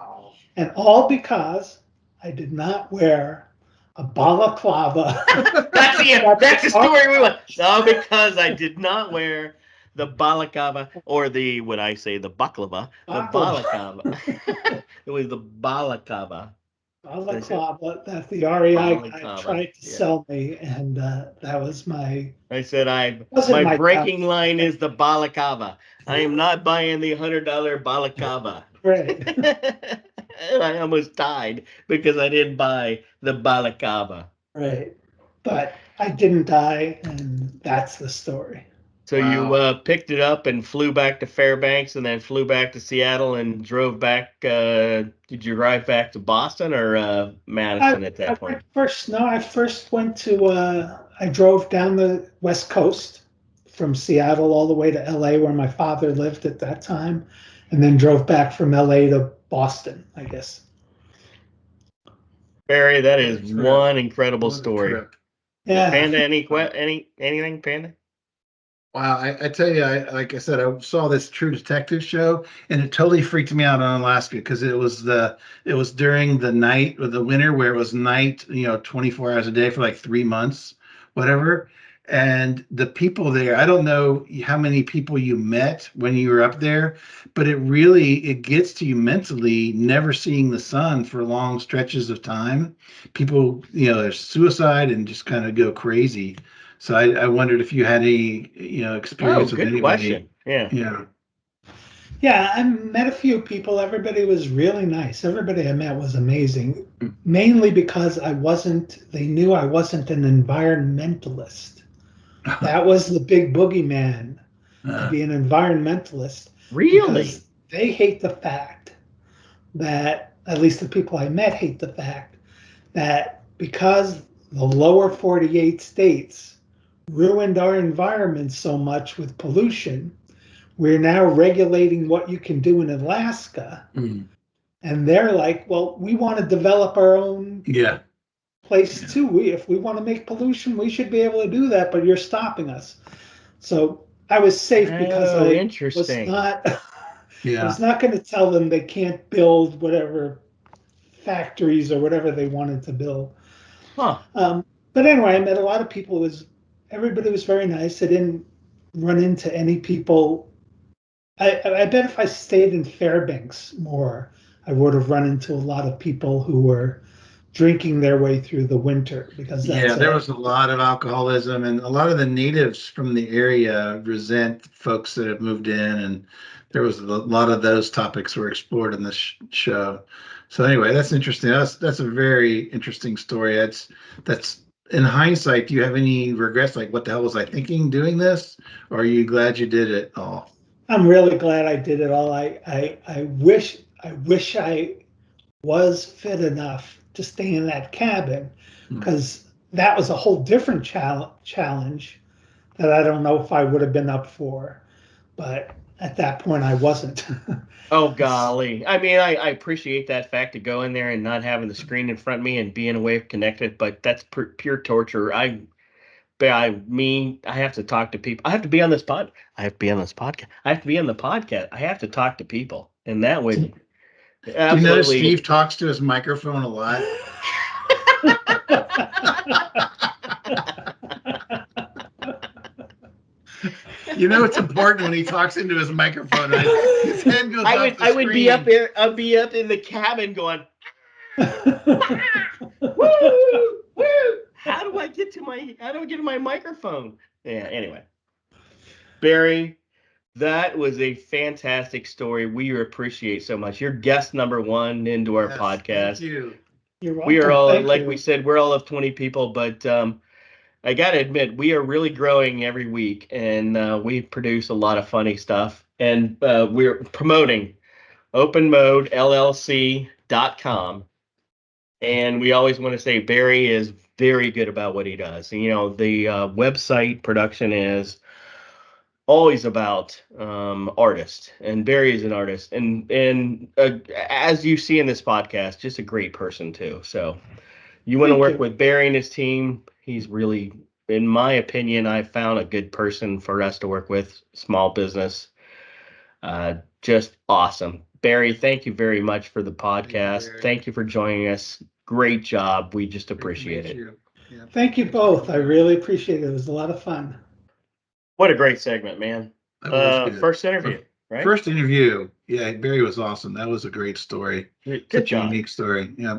And all because I did not wear a balaclava. That's the story we want. No, because I did not wear the balaclava or the what I say the baklava, the balaclava. It was the balaclava. Balaclava that the REI guy Balaclava. tried to sell me, and that was I said wasn't my my breaking downfall. line is the balaclava. I am not buying the $100 balaclava. Right, I almost died because I didn't buy the balaclava. right. But I didn't die, and that's the story. So you picked it up and flew back to Fairbanks and then flew back to Seattle and drove back. Did you drive back to Boston or Madison at that point? I first went to, I drove down the West Coast from Seattle all the way to LA where my father lived at that time, and then drove back from LA to Boston, I guess. Barry, that is one incredible What a story. trip. Yeah. Panda, anything, Panda? Wow, I tell you, like I said, I saw this True Detective show, and it totally freaked me out on Alaska because it was during the night or the winter where it was night, 24 hours a day for like 3 months, whatever. And the people there, I don't know how many people you met when you were up there, but it gets to you mentally, never seeing the sun for long stretches of time. People, there's suicide and just kind of go crazy. So I wondered if you had any, experience with Good anybody. question. Yeah. Yeah. Yeah, I met a few people. Everybody was really nice. Everybody I met was amazing, mainly because they knew I wasn't an environmentalist. That was the big boogeyman, to be an environmentalist, Really? because they hate the fact that, at least the people I met hate the fact that because the lower 48 states ruined our environment so much with pollution, we're now regulating what you can do in Alaska. And they're like, well, we want to develop our own place too. If we want to make pollution, we should be able to do that, but you're stopping us. So I was safe because I was not I was not going to tell them they can't build whatever factories or whatever they wanted to build. Huh. But anyway, I met a lot of people. Everybody was very nice. I didn't run into any people. I bet if I stayed in Fairbanks more, I would have run into a lot of people who were drinking their way through the winter, because there was a lot of alcoholism, and a lot of the natives from the area resent folks that have moved in, and there was a lot of those topics were explored in this show. So anyway, that's interesting. That's a very interesting story. That's in hindsight. Do you have any regrets? Like, what the hell was I thinking doing this? Or are you glad you did it all? I'm really glad I did it all. I wish I was fit enough to stay in that cabin, because that was a whole different challenge that I don't know if I would have been up for. But at that point I wasn't. Oh golly! I mean, I appreciate that fact to go in there and not having the screen in front of me and being away connected, but that's pure torture. I have to talk to people. I have to be on this pod. I have to be on this podcast. I have to be on the podcast. I have to talk to people, and that would Do you notice absolutely. Steve talks to his microphone a lot? You know, it's important when he talks into his microphone. His head goes off the I would be up screen. there. I'd be up in the cabin going, woo, woo. How do I get to my microphone? Yeah. Anyway, Barry, that was a fantastic story. We appreciate so much. You're guest number one into our Yes, podcast. thank you. You're welcome. We are all, Thank like you. we said, we're all of 20 people, but I got to admit, we are really growing every week, and we produce a lot of funny stuff. And we're promoting openmodellc.com. And we always want to say Barry is very good about what he does. And, the website production is always about artists, and Barry is an artist, and as you see in this podcast, just a great person too. So you want to Thank work you. with Barry and his team. He's really, in my opinion, I found a good person for us to work with. Small business, just awesome. Barry, thank you very much for the podcast. Thank you for joining us. Great job. We just appreciate it. Yeah. Thank you both. I really appreciate it. It was a lot of fun. What a great segment, man. That was good. First interview, right? First interview. Yeah, Barry was awesome. That was a great story. Good Such job. a unique story. Yeah.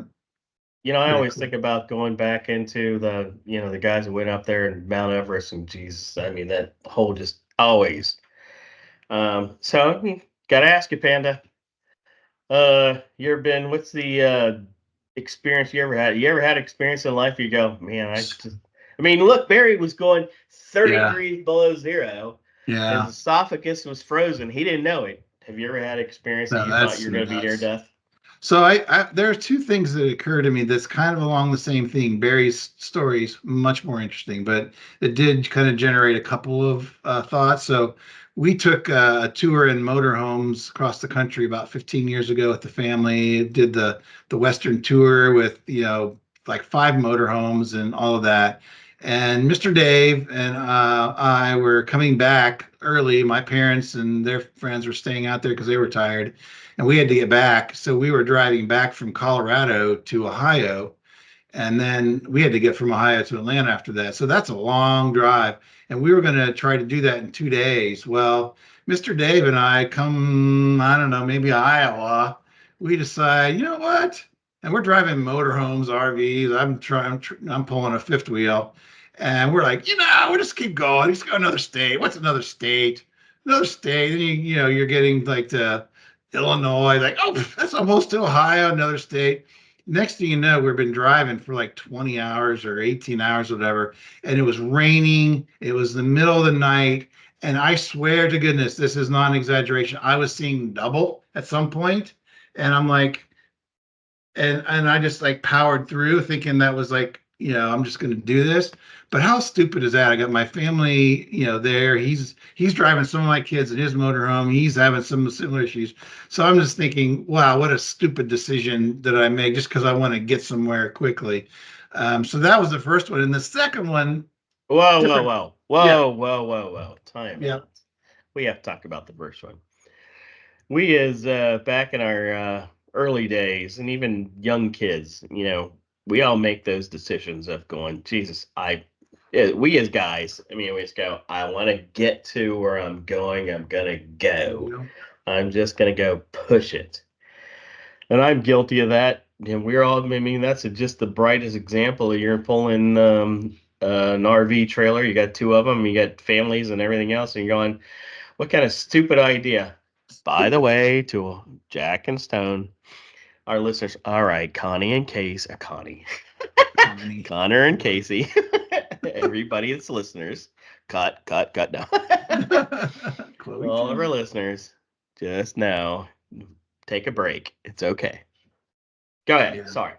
I Very always cool. think about going back into the guys who went up there and Mount Everest, and Jesus, I mean, that whole just always. So I mean, gotta ask you, Panda. What's the experience you ever had? You ever had experience in life you go, man, I mean, look, Barry was going 30 Yeah. degrees below zero. Yeah. His esophagus was frozen. He didn't know it. Have you ever had experience that No, you thought that's you were going to be near nuts. death? So there are two things that occur to me that's kind of along the same thing. Barry's story is much more interesting, but it did kind of generate a couple of thoughts. So we took a tour in motorhomes across the country about 15 years ago with the family. Did the Western tour with like 5 motorhomes and all of that. And Mr. Dave and I were coming back early. My parents and their friends were staying out there because they were tired, and we had to get back. So we were driving back from Colorado to Ohio, and then we had to get from Ohio to Atlanta after that. So that's a long drive, and we were going to try to do that in 2 days. Well, Mr. Dave and I come, I don't know, maybe Iowa. We decide, you know what? And we're driving motorhomes, RVs. I'm pulling a fifth wheel, and we're like, we'll just keep going. Let's go another state. What's another state? Another state, and you're getting like to Illinois, like, oh, that's almost to Ohio, another state. Next thing you know, we've been driving for like 20 hours or 18 hours, whatever, and it was raining. It was the middle of the night, and I swear to goodness, this is not an exaggeration. I was seeing double at some point, and I'm like, and I just like powered through, thinking that was like, I'm just going to do this. But how stupid is that? I got my family, there. He's driving some of my kids in his motorhome. He's having some similar issues. So I'm just thinking, wow, what a stupid decision that I made just because I want to get somewhere quickly. So that was the first one, and the second one. Whoa, Different. whoa, whoa, Yeah. whoa, whoa, whoa. Time Yeah. out. We have to talk about the first one. We as back in our early days, and even young kids, we all make those decisions of going, Jesus, we as guys, I mean, we just go, I want to get to where I'm going. I'm gonna go. I'm just gonna go push it. And I'm guilty of that. And we're all, I mean, that's just the brightest example. You're pulling an RV trailer, you got 2 of them, you got families and everything else, and you're going, what kind of stupid idea? By the way, to Jack and Stone, our listeners, all right, Connie and Connie, Connor and Casey, everybody that's listeners, cut, no. All of our listeners, just now, take a break. It's okay. Go ahead. Yeah. Sorry.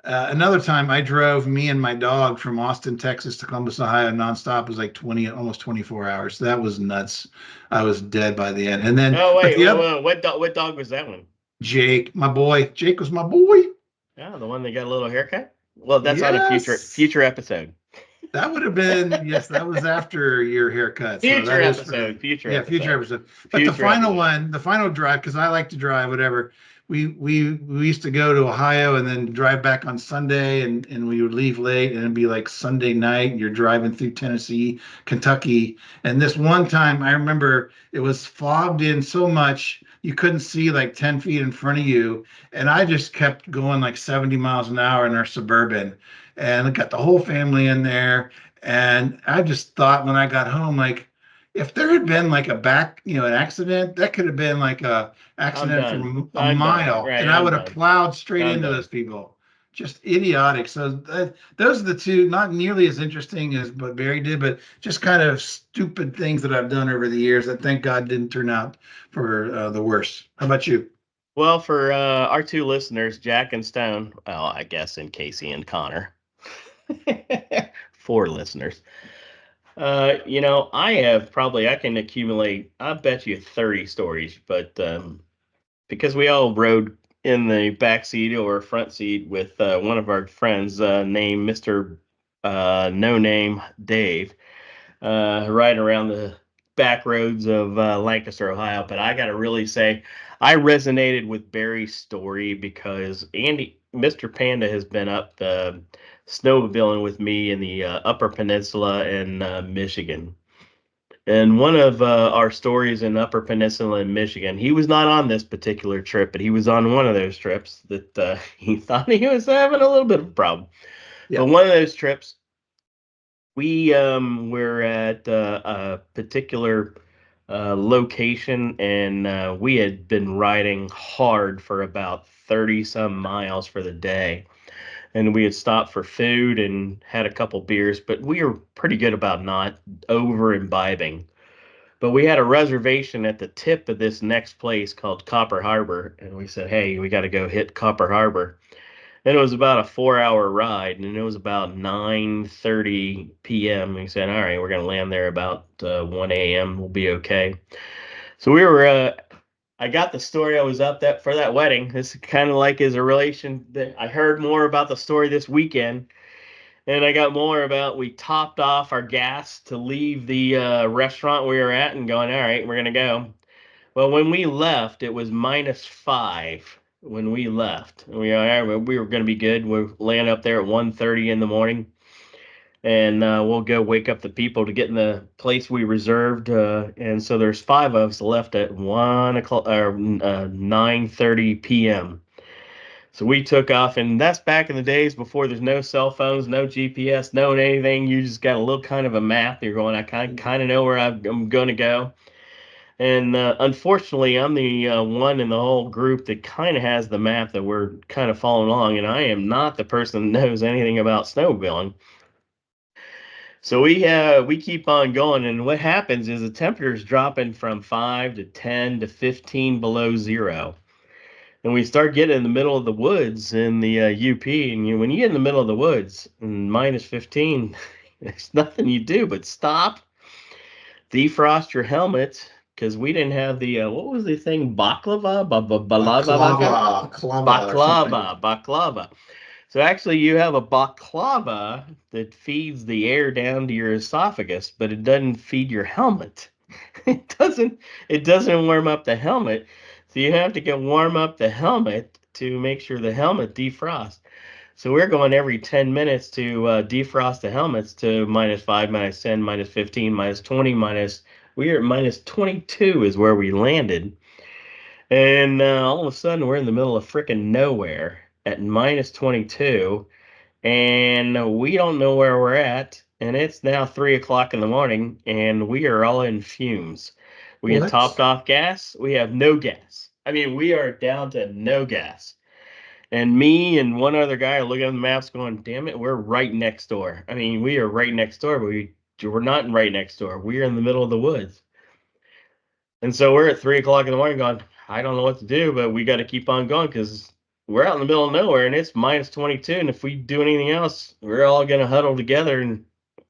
Another time I drove me and my dog from Austin, Texas to Columbus, Ohio nonstop. It was like 20, almost 24 hours. So that was nuts. I was dead by the end. And then, Oh but wait, the other, what dog was that one? Jake, my boy, Jake was my boy. Oh, the one that got a little haircut. Well, that's on a Yes. future episode. That would have been, yes, that was after your haircut. So Future that is for, episode. Future yeah, future episode. episode. But the Future final episode. one, the final drive, because I like to drive, whatever. We used to go to Ohio and then drive back on Sunday, and we would leave late, and it'd be like Sunday night. You're driving through Tennessee, Kentucky, and this one time I remember it was fogged in so much you couldn't see like 10 feet in front of you, and I just kept going like 70 miles an hour in our Suburban, and I got the whole family in there. And I just thought when I got home, like, if there had been like an accident, that could have been like a I'm accident done. from a I'm done. mile, Right, and I I'm would have done. plowed straight I'm into done. those people. Just idiotic. So those are the two, not nearly as interesting as what Barry did, but just kind of stupid things that I've done over the years that thank God didn't turn out for the worst. How about you? Well, for our two listeners, Jack and Stone, well, I guess in Casey and Connor, four listeners. I can accumulate, I bet you 30 stories, but because we all rode in the back seat or front seat with one of our friends named Mr. No Name Dave, riding around the back roads of Lancaster, Ohio. But I got to really say, I resonated with Barry's story because Mr. Panda has been up snowmobiling with me in the Upper Peninsula in Michigan. And one of our stories in Upper Peninsula in Michigan, he was not on this particular trip, but he was on one of those trips that he thought he was having a little bit of a problem. Yeah. But one of those trips, we were at a particular location, and we had been riding hard for about 30 some miles for the day. And we had stopped for food and had a couple beers, but we were pretty good about not over imbibing. But we had a reservation at the tip of this next place called Copper Harbor, and we said, "Hey, we got to go hit Copper Harbor." And it was about a 4 hour ride, and it was about 9:30 p.m. We said, "All right, we're gonna land there about 1 a.m. We'll be okay." So we were. I got the story. I was up that for that wedding. This kind of like is a relation that I heard more about the story this weekend. And I got more about we topped off our gas to leave the restaurant we were at and going, all right, we're going to go. Well, when we left, it was -5 when we left. And we were going to be good. We'll land up there at 1:30 in the morning. And we'll go wake up the people to get in the place we reserved. And so there's five of us left at 1 o'clock or 9:30 p.m. So we took off, and that's back in the days before there's no cell phones, no GPS, no anything. You just got a little kind of a map. You're going, I kind of know where I'm going to go. And unfortunately, I'm the one in the whole group that kind of has the map that we're kind of following along, and I am not the person that knows anything about snowmobiling. So we keep on going, and what happens is the temperature's dropping from 5 to 10 to 15 below zero. And we start getting in the middle of the woods in the UP, and when you get in the middle of the woods and -15, there's nothing you do but stop, defrost your helmet, because we didn't have the what was the thing, baklava, Baklava or something. baklava. So actually, you have a baklava that feeds the air down to your esophagus, but it doesn't feed your helmet. It doesn't. It doesn't warm up the helmet, so you have to warm up the helmet to make sure the helmet defrosts. So we're going every 10 minutes to defrost the helmets to -5, -10, -15, -20, we are at -22 is where we landed. And all of a sudden we're in the middle of frickin' nowhere at -22, and we don't know where we're at. And it's now 3 o'clock in the morning, and we are all in fumes. We have topped What? off gas. We have no gas. I mean, we are down to no gas. And me and one other guy are looking at the maps going, damn it, we're right next door. I mean, we are right next door, but we're not right next door. We're in the middle of the woods. And so we're at 3 o'clock in the morning going, I don't know what to do, but we got to keep on going because we're out in the middle of nowhere and it's minus 22. And if we do anything else, we're all going to huddle together and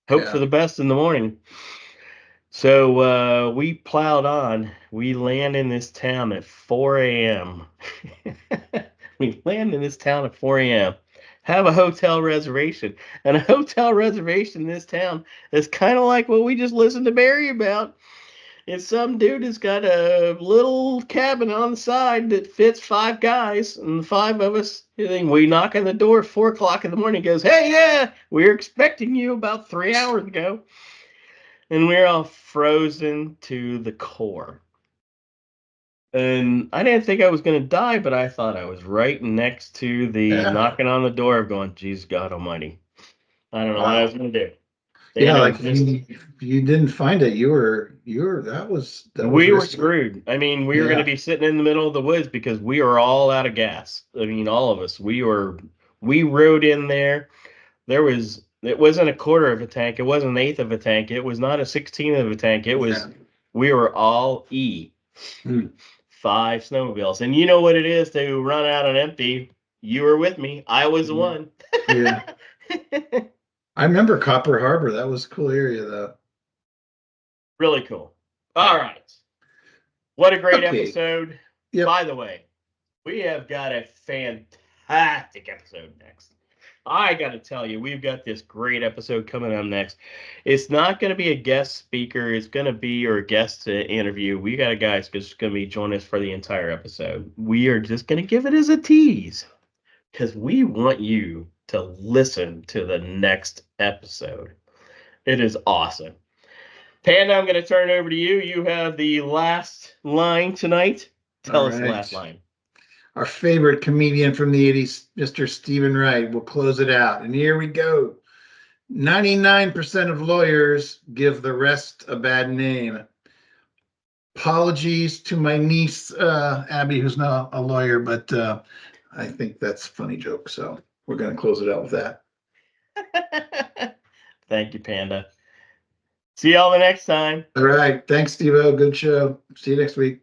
hope for the best in the morning. So we plowed on. We land in this town at 4 a.m. We land in this town at 4 a.m. Have a hotel reservation. And a hotel reservation in this town is kind of like what we just listened to Barry about. It's some dude has got a little cabin on the side that fits 5 guys, and 5 of us. We knock on the door at 4 o'clock in the morning. Goes, hey, yeah, we were expecting you about 3 hours ago, and we're all frozen to the core. And I didn't think I was going to die, but I thought I was right next to the knocking on the door, going, "Jesus God Almighty, I don't know what I was going to do." If you didn't find it, we were screwed. I mean, we were going to be sitting in the middle of the woods because we were all out of gas. I mean, all of us. We rode in there. It wasn't a quarter of a tank. It wasn't an eighth of a tank. It was not a 16th of a tank. It was, we were all 5 snowmobiles. And you know what it is to run out on empty. You were with me. I was the one. Yeah. I remember Copper Harbor. That was a cool area, though. Really cool. All right. What a great episode. Yep. By the way, we have got a fantastic episode next. I got to tell you, we've got this great episode coming up next. It's not going to be a guest speaker. It's going to be a guest interview. We got a guy that's just going to be joining us for the entire episode. We are just going to give it as a tease because we want you to listen to the next episode. It is awesome. Panda, I'm going to turn it over to you. You have the last line tonight. Tell us the last line. Our favorite comedian from the 80s, Mr. Stephen Wright, will close it out. And here we go. 99% of lawyers give the rest a bad name. Apologies to my niece, Abby, who's not a lawyer, but I think that's a funny joke. So we're going to close it out with that. Thank you, Panda. See y'all the next time. All right. Thanks, Steve-O. Good show. See you next week.